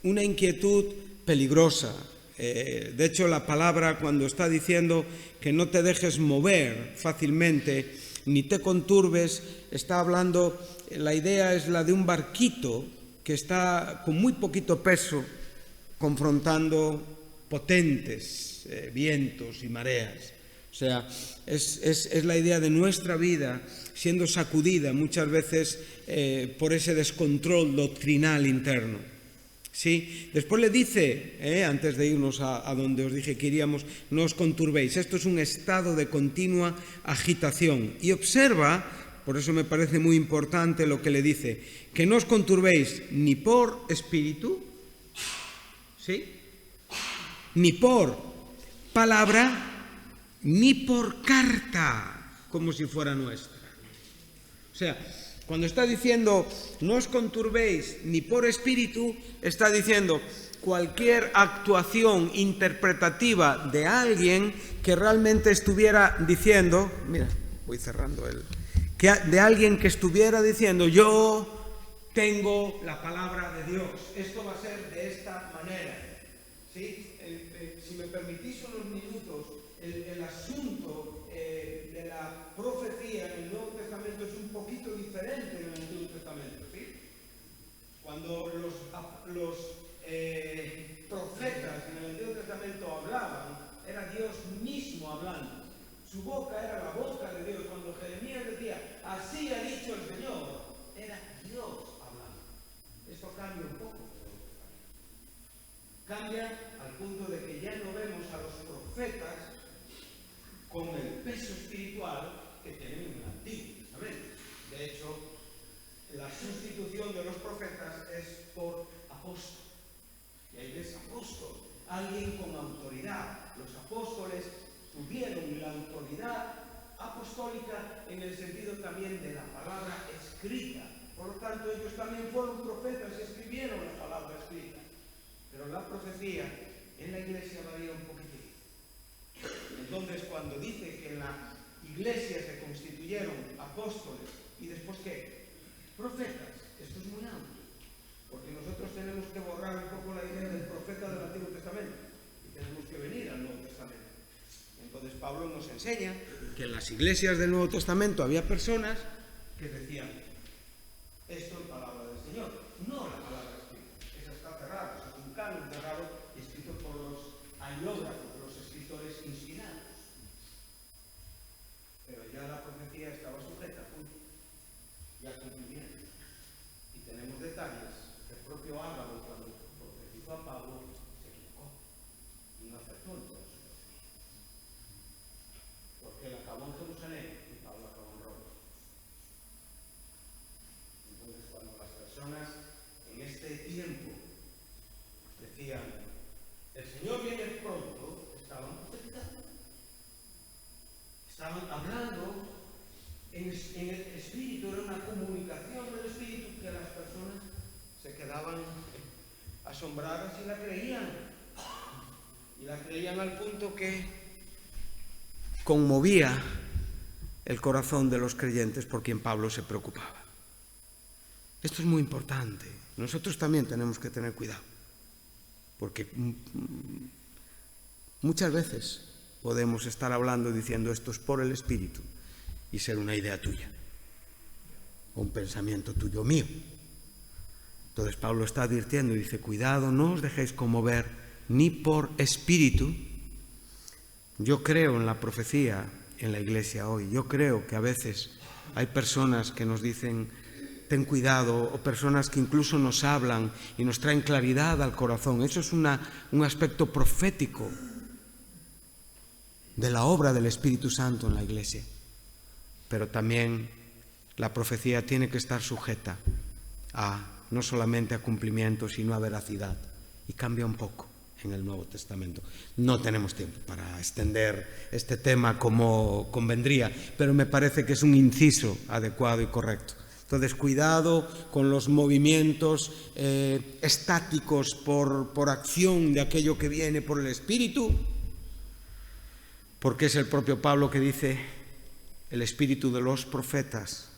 [SPEAKER 1] una inquietud peligrosa. De hecho, la palabra cuando está diciendo que no te dejes mover fácilmente, ni te conturbes, está hablando, la idea es la de un barquito que está con muy poquito peso confrontando potentes vientos y mareas. O sea, es la idea de nuestra vida siendo sacudida muchas veces por ese descontrol doctrinal interno. ¿Sí? Después le dice, antes de irnos a donde os dije que iríamos, no os conturbéis. Esto es un estado de continua agitación. Y observa, por eso me parece muy importante lo que le dice, que no os conturbéis ni por espíritu, ¿sí?, ni por palabra, ni por carta, como si fuera nuestra. O sea, cuando está diciendo no os conturbéis ni por espíritu, está diciendo cualquier actuación interpretativa de alguien que realmente estuviera diciendo, mira, voy cerrando de alguien que estuviera diciendo yo tengo la palabra de Dios, esto va a ser de esta manera. ¿Sí? Si me permitís unos minutos, el asunto de la profecía en el Nuevo Testamento es un poquito diferente en el Antiguo Testamento, ¿sí? Cuando los profetas en el Antiguo Testamento hablaban, era Dios mismo hablando. Su boca era la boca de Dios. Cuando Jeremías decía, así ha dicho el Señor, era Dios hablando. Esto cambia un poco. Cambia al punto de que ya no vemos a los profetas con el peso espiritual que tienen en el Antiguo Testamento. De hecho, la sustitución de los profetas es por apóstol. Y ahí ves apóstol, alguien con autoridad. Los apóstoles tuvieron la autoridad apostólica en el sentido también de la palabra escrita. Por lo tanto, ellos también fueron profetas y escribieron la palabra escrita. Pero la profecía en la iglesia varía un poquitín. Entonces, cuando dice que en la iglesia se constituyeron apóstoles y después ¿qué? Profetas. Esto es muy amplio, porque nosotros tenemos que borrar un poco la idea del profeta del Antiguo Testamento y tenemos que venir al Nuevo Testamento. Entonces Pablo nos enseña que en las iglesias del Nuevo Testamento había personas que decían esto es palabra del Señor, no la palabra escrita. Esa está cerrada, eso es un canon cerrado escrito por los agiógrafos, los escritores inspirados. Pero ya la profecía estaba sujeta a punto y a cumplimiento. Y tenemos detalles que el propio Ágabo, cuando profetizó a Pablo, se equivocó y no acertó en todo su profecía. Porque él acabó en Jerusalén y Pablo acabó en Roma. Entonces, cuando las personas en este tiempo decían el Señor viene pronto, estaban profetizando. Estaban hablando en el Espíritu, era una comunicación del Espíritu que las personas se quedaban asombradas y la creían. Y la creían al punto que conmovía el corazón de los creyentes por quien Pablo se preocupaba. Esto es muy importante. Nosotros también tenemos que tener cuidado, porque muchas veces podemos estar hablando diciendo esto es por el Espíritu y ser una idea tuya o un pensamiento tuyo mío. Entonces Pablo está advirtiendo y dice, cuidado, no os dejéis conmover ni por espíritu. Yo creo en la profecía en la iglesia hoy. Yo creo que a veces hay personas que nos dicen, ten cuidado, o personas que incluso nos hablan y nos traen claridad al corazón. Eso es un aspecto profético de la obra del Espíritu Santo en la iglesia. Pero también la profecía tiene que estar sujeta no solamente a cumplimiento, sino a veracidad. Y cambia un poco en el Nuevo Testamento. No tenemos tiempo para extender este tema como convendría, pero me parece que es un inciso adecuado y correcto. Entonces, cuidado con los movimientos estáticos por acción de aquello que viene por el Espíritu, porque es el propio Pablo que dice, el espíritu de los profetas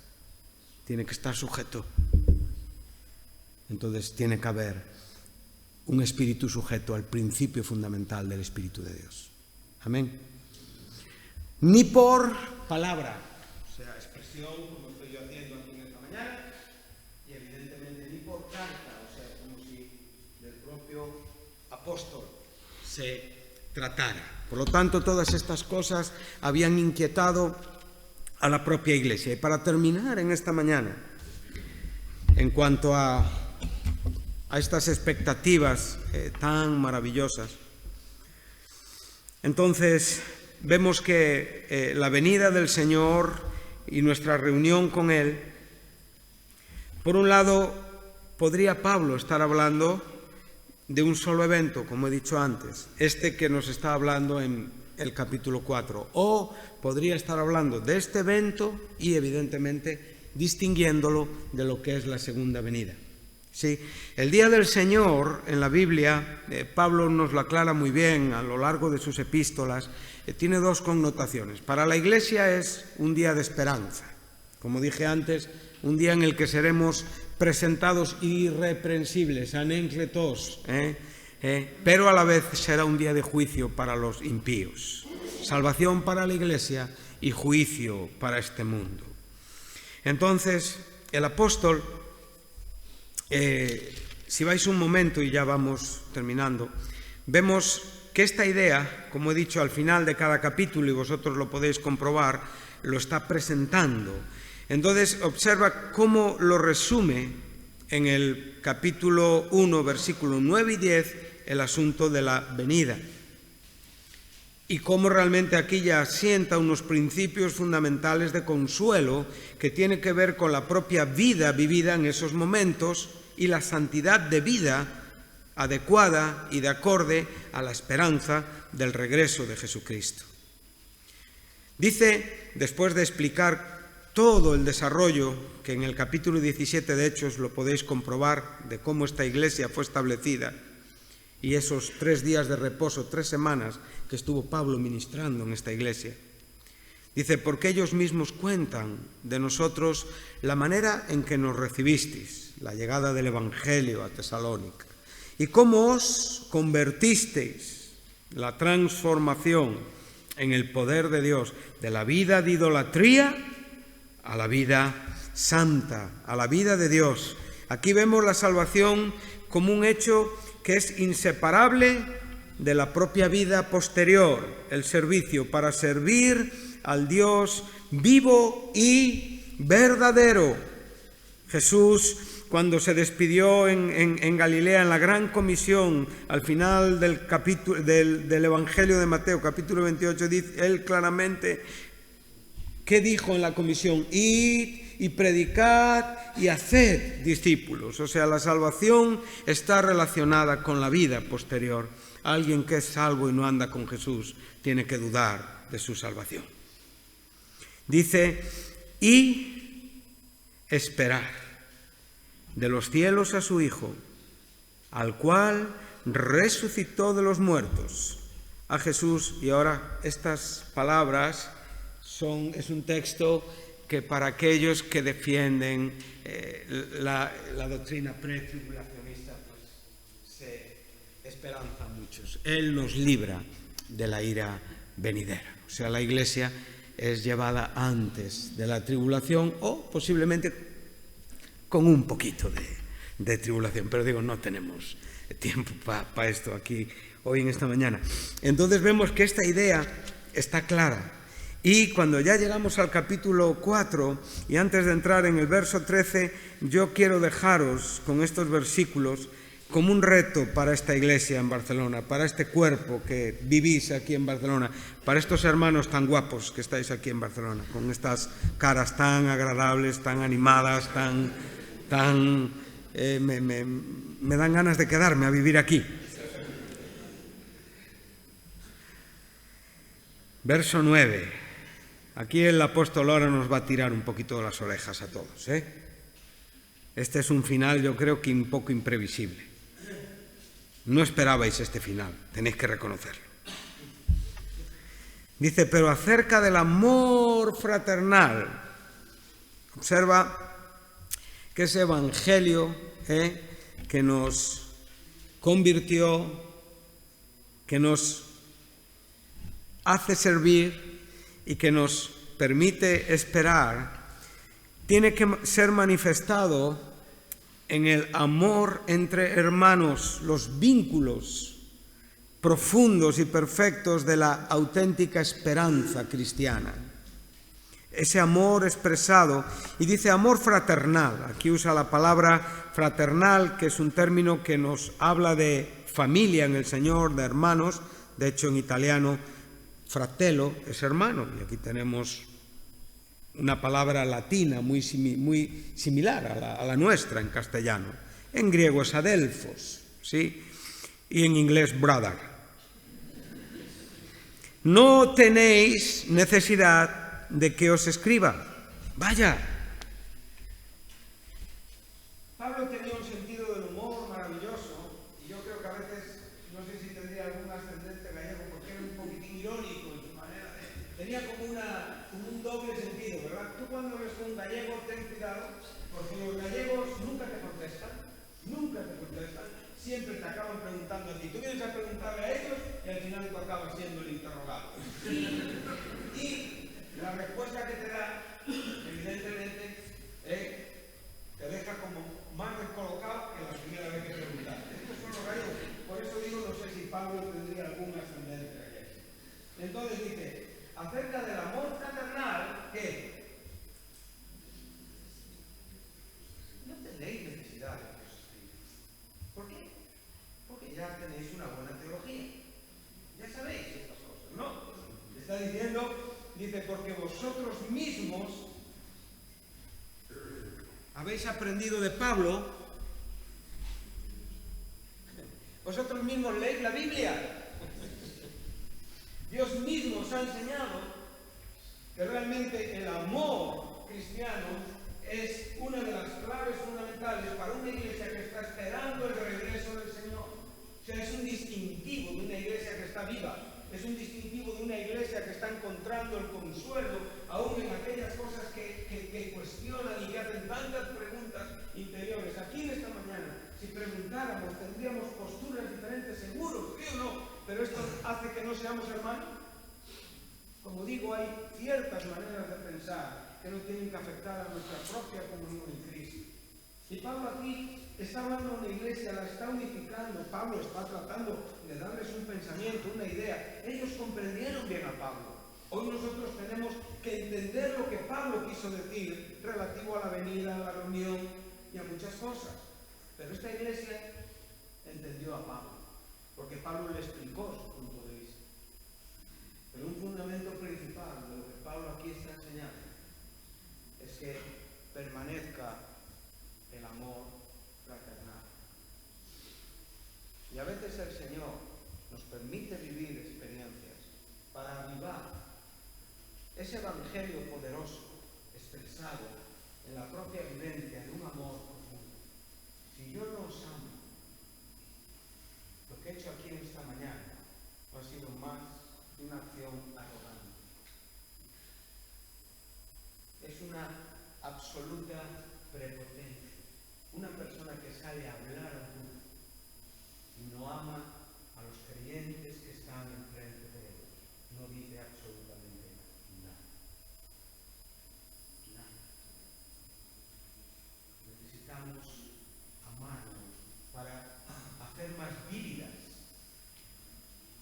[SPEAKER 1] tiene que estar sujeto. Entonces tiene que haber un espíritu sujeto al principio fundamental del Espíritu de Dios. Amén. Ni por palabra, o sea, expresión, como estoy yo haciendo aquí en esta mañana, y evidentemente ni por carta, o sea, como si del propio apóstol se tratara. Por lo tanto, todas estas cosas habían inquietado a la propia Iglesia. Y para terminar en esta mañana, en cuanto a estas expectativas tan maravillosas, entonces vemos que la venida del Señor y nuestra reunión con Él, por un lado, podría Pablo estar hablando de un solo evento, como he dicho antes, este que nos está hablando en el capítulo 4, o podría estar hablando de este evento y evidentemente distinguiéndolo de lo que es la segunda venida. Sí, el día del Señor en la Biblia, Pablo nos lo aclara muy bien a lo largo de sus epístolas, tiene dos connotaciones. Para la Iglesia es un día de esperanza, como dije antes, un día en el que seremos presentados irreprensibles, anéncletos, pero a la vez será un día de juicio para los impíos, salvación para la Iglesia y juicio para este mundo. Entonces, el apóstol, si vais un momento y ya vamos terminando, vemos que esta idea, como he dicho al final de cada capítulo, y vosotros lo podéis comprobar, lo está presentando. Entonces observa cómo lo resume en el capítulo 1, versículos 9 y 10, el asunto de la venida. Y cómo realmente aquí ya asienta unos principios fundamentales de consuelo que tiene que ver con la propia vida vivida en esos momentos y la santidad de vida adecuada y de acorde a la esperanza del regreso de Jesucristo. Dice, después de explicar todo el desarrollo, que en el capítulo 17 de Hechos lo podéis comprobar, de cómo esta iglesia fue establecida, y esos 3 días de reposo, 3 semanas que estuvo Pablo ministrando en esta iglesia. Dice, porque ellos mismos cuentan de nosotros la manera en que nos recibisteis, la llegada del Evangelio a Tesalónica, y cómo os convertisteis, la transformación en el poder de Dios, de la vida de idolatría a la vida santa, a la vida de Dios. Aquí vemos la salvación como un hecho que es inseparable de la propia vida posterior, el servicio para servir al Dios vivo y verdadero. Jesús, cuando se despidió en Galilea, en la gran comisión, al final del capítulo del Evangelio de Mateo, capítulo 28, dice él claramente, ¿qué dijo en la comisión? Id y predicad y haced discípulos. O sea, la salvación está relacionada con la vida posterior. Alguien que es salvo y no anda con Jesús tiene que dudar de su salvación. Dice, y esperar de los cielos a su Hijo, al cual resucitó de los muertos, a Jesús. Y ahora estas palabras es un texto que para aquellos que defienden la doctrina pretribulacionista, pues se esperanza muchos. Él nos libra de la ira venidera. O sea, la Iglesia es llevada antes de la tribulación o posiblemente con un poquito de tribulación. Pero digo, no tenemos tiempo para esto aquí hoy en esta mañana. Entonces vemos que esta idea está clara. Y cuando ya llegamos al capítulo 4, y antes de entrar en el verso 13, yo quiero dejaros con estos versículos como un reto para esta iglesia en Barcelona, para este cuerpo que vivís aquí en Barcelona, para estos hermanos tan guapos que estáis aquí en Barcelona, con estas caras tan agradables, tan animadas, me dan ganas de quedarme a vivir aquí. Verso 9. Aquí el apóstol ahora nos va a tirar un poquito de las orejas a todos, ¿eh? Este es un final, yo creo que un poco imprevisible. No esperabais este final, tenéis que reconocerlo. Dice, pero acerca del amor fraternal, observa que ese evangelio que nos convirtió, que nos hace servir y que nos permite esperar, tiene que ser manifestado en el amor entre hermanos, los vínculos profundos y perfectos de la auténtica esperanza cristiana. Ese amor expresado, y dice amor fraternal, aquí usa la palabra fraternal, que es un término que nos habla de familia en el Señor, de hermanos. De hecho, en italiano, fratello es hermano, y aquí tenemos una palabra latina muy similar a la nuestra en castellano. En griego es adelphos, ¿sí? Y en inglés brother. No tenéis necesidad de que os escriba. Vaya. Pablo tenía un sentido del humor maravilloso, y yo creo que a veces, no sé si tendría algún ascendente gallego, porque era un poquitín irónico en su manera tenía como un doble sentido, ¿verdad? Tú cuando ves un gallego, ten cuidado, porque los gallegos nunca te contestan, siempre te acaban preguntando a ti. Tú vienes a preguntarle a ellos y al final tú acabas siendo el interrogado. Y la respuesta que te da, evidentemente, te deja como más descolocado que la primera vez que preguntaste. Estos son los gallegos. Por eso digo, no sé si Pablo tendría algún ascendente gallego. Entonces dice, acerca del amor fraternal, ¿qué? No tenéis necesidad de que os escriba. ¿Por qué? Porque ya tenéis una buena teología. Ya sabéis estas cosas, ¿no? Está diciendo, dice, porque vosotros mismos habéis aprendido de Pablo, vosotros mismos leéis la Biblia. Dios mismo os ha enseñado que realmente el amor cristiano es una de las claves fundamentales para una iglesia que está esperando el regreso del Señor. O sea, es un distintivo de una iglesia que está viva, es un distintivo de una iglesia que está encontrando el consuelo aún en aquellas cosas que cuestionan y que hacen tantas preguntas interiores. Aquí en esta mañana, si preguntáramos, tendríamos posturas diferentes, seguro, ¿sí o no? Pero esto hace que no seamos hermanos. Como digo, hay ciertas maneras de pensar que no tienen que afectar a nuestra propia comunión en Cristo. Y Pablo aquí está hablando de una iglesia, la está unificando. Pablo está tratando de darles un pensamiento, una idea. Ellos comprendieron bien a Pablo. Hoy nosotros tenemos que entender lo que Pablo quiso decir relativo a la venida, a la reunión y a muchas cosas. Pero esta iglesia entendió a Pablo, porque Pablo le explicó su punto de vista. Pero un fundamento principal de lo que Pablo aquí está enseñando es que permanezca el amor fraternal. Y a veces el Señor nos permite vivir experiencias para avivar ese evangelio poderoso expresado en la propia vivencia de un amor profundo. Si yo no os amo, lo que he hecho aquí en esta mañana no ha sido más una acción arrogante. Es una absoluta prepotencia. Una persona que sale a hablar al mundo y no ama a los creyentes que están enfrente de él. No dice absolutamente nada. Nada. Necesitamos amarnos para hacer más vívidas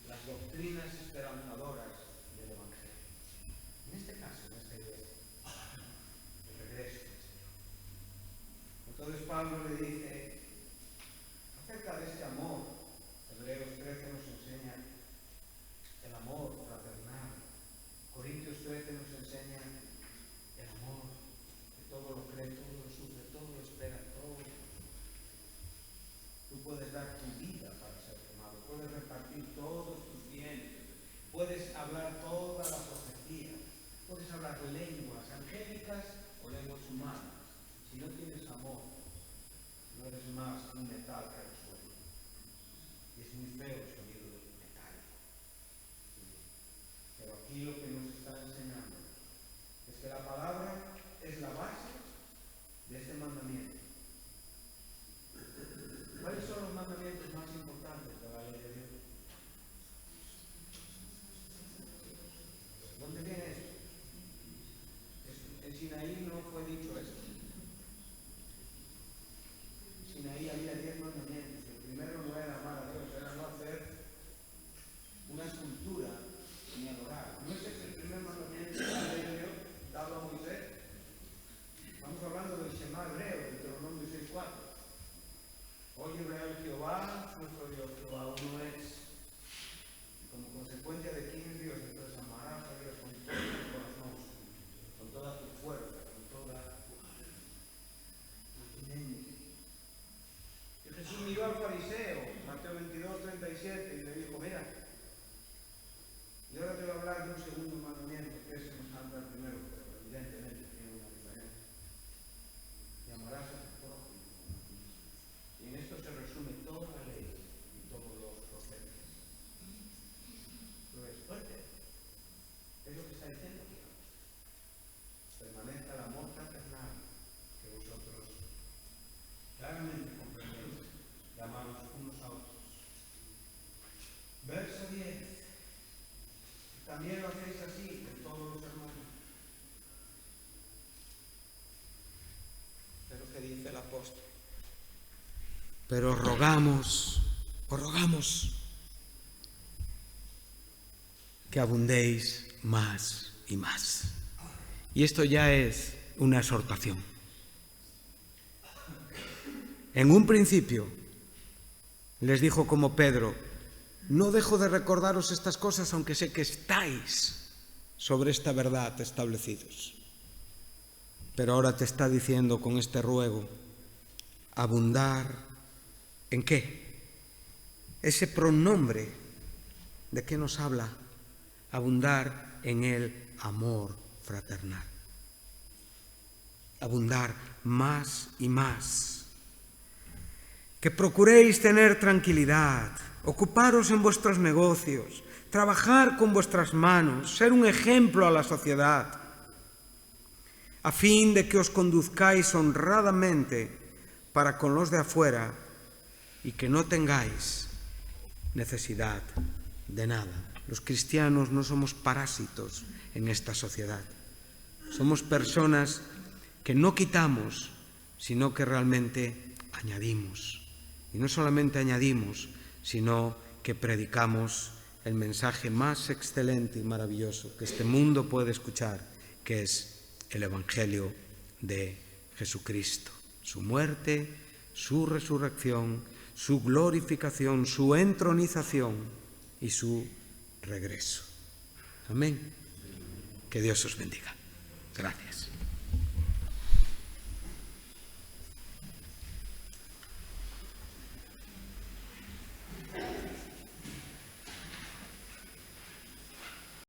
[SPEAKER 1] las doctrinas esperanzadoras del Evangelio. En este caso, en esta iglesia, el regreso del Señor. Entonces Pablo le dice, acerca de este amor, Hebreos 13 nos enseña el amor fraternal. Corintios 13 nos enseña el amor, que todo lo cree, todo lo sufre, todo lo espera, todo. Tú puedes dar tu vida para ser amado, puedes repartir todos tus bienes, puedes hablar toda la profecía, puedes hablar lenguas angélicas o lenguas humanas. Si no tienes amor, no eres más un metal que resuena. Y es muy feo el sonido del metálico. Pero aquí lo que nos está enseñando es que la palabra es la base de este mandamiento. ¿Cuáles son los mandamientos más importantes de la ley de Dios? ¿Dónde viene esto? En Sinaí no fue dicho esto. En Sinaí había 10 mandamientos. El primero no era amar a Dios, era no hacer una escultura ni adorar. ¿No es ese el primer mandamiento de la ley de Dios dado a Moisés? Estamos hablando del Shema hebreo, de Deuteronomio 6:4. Oye Israel, Jehová, nuestro Dios, Jehová uno es. Y como consecuencia de quién es Dios, entonces amarás a Dios con todo tu corazón, con toda tu fuerza, con toda tu mente. Y Jesús miró al fariseo, Mateo 22:37, y le dijo, mira, y ahora te voy a hablar de un segundo mandamiento, que es semejante al primero, pero evidentemente tiene una diferencia. Y amarás a tu prójimo. Y en esto se resume toda la ley y todos los profetas. ¿Lo ves fuerte? Es lo que está diciendo aquí. Permanezca el amor fraternal que vosotros claramente comprendéis y amaros unos a otros. Verso 10. También lo hacéis así con todos los hermanos. Pero ¿qué dice el apóstol? Pero os rogamos que abundéis más y más. Y esto ya es una exhortación. En un principio les dijo como Pedro, no dejo de recordaros estas cosas aunque sé que estáis sobre esta verdad establecidos. Pero ahora te está diciendo con este ruego, abundar ¿en qué? Ese pronombre, ¿de qué nos habla? Abundar en el amor fraternal. Abundar más y más. Que procuréis tener tranquilidad, ocuparos en vuestros negocios, trabajar con vuestras manos, ser un ejemplo a la sociedad, a fin de que os conduzcáis honradamente para con los de afuera y que no tengáis necesidad de nada. Los cristianos no somos parásitos en esta sociedad. Somos personas que no quitamos, sino que realmente añadimos. Y no solamente añadimos, sino que predicamos el mensaje más excelente y maravilloso que este mundo puede escuchar, que es el Evangelio de Jesucristo. Su muerte, su resurrección, su glorificación, su entronización y su regreso. Amén. Que Dios os bendiga. Gracias.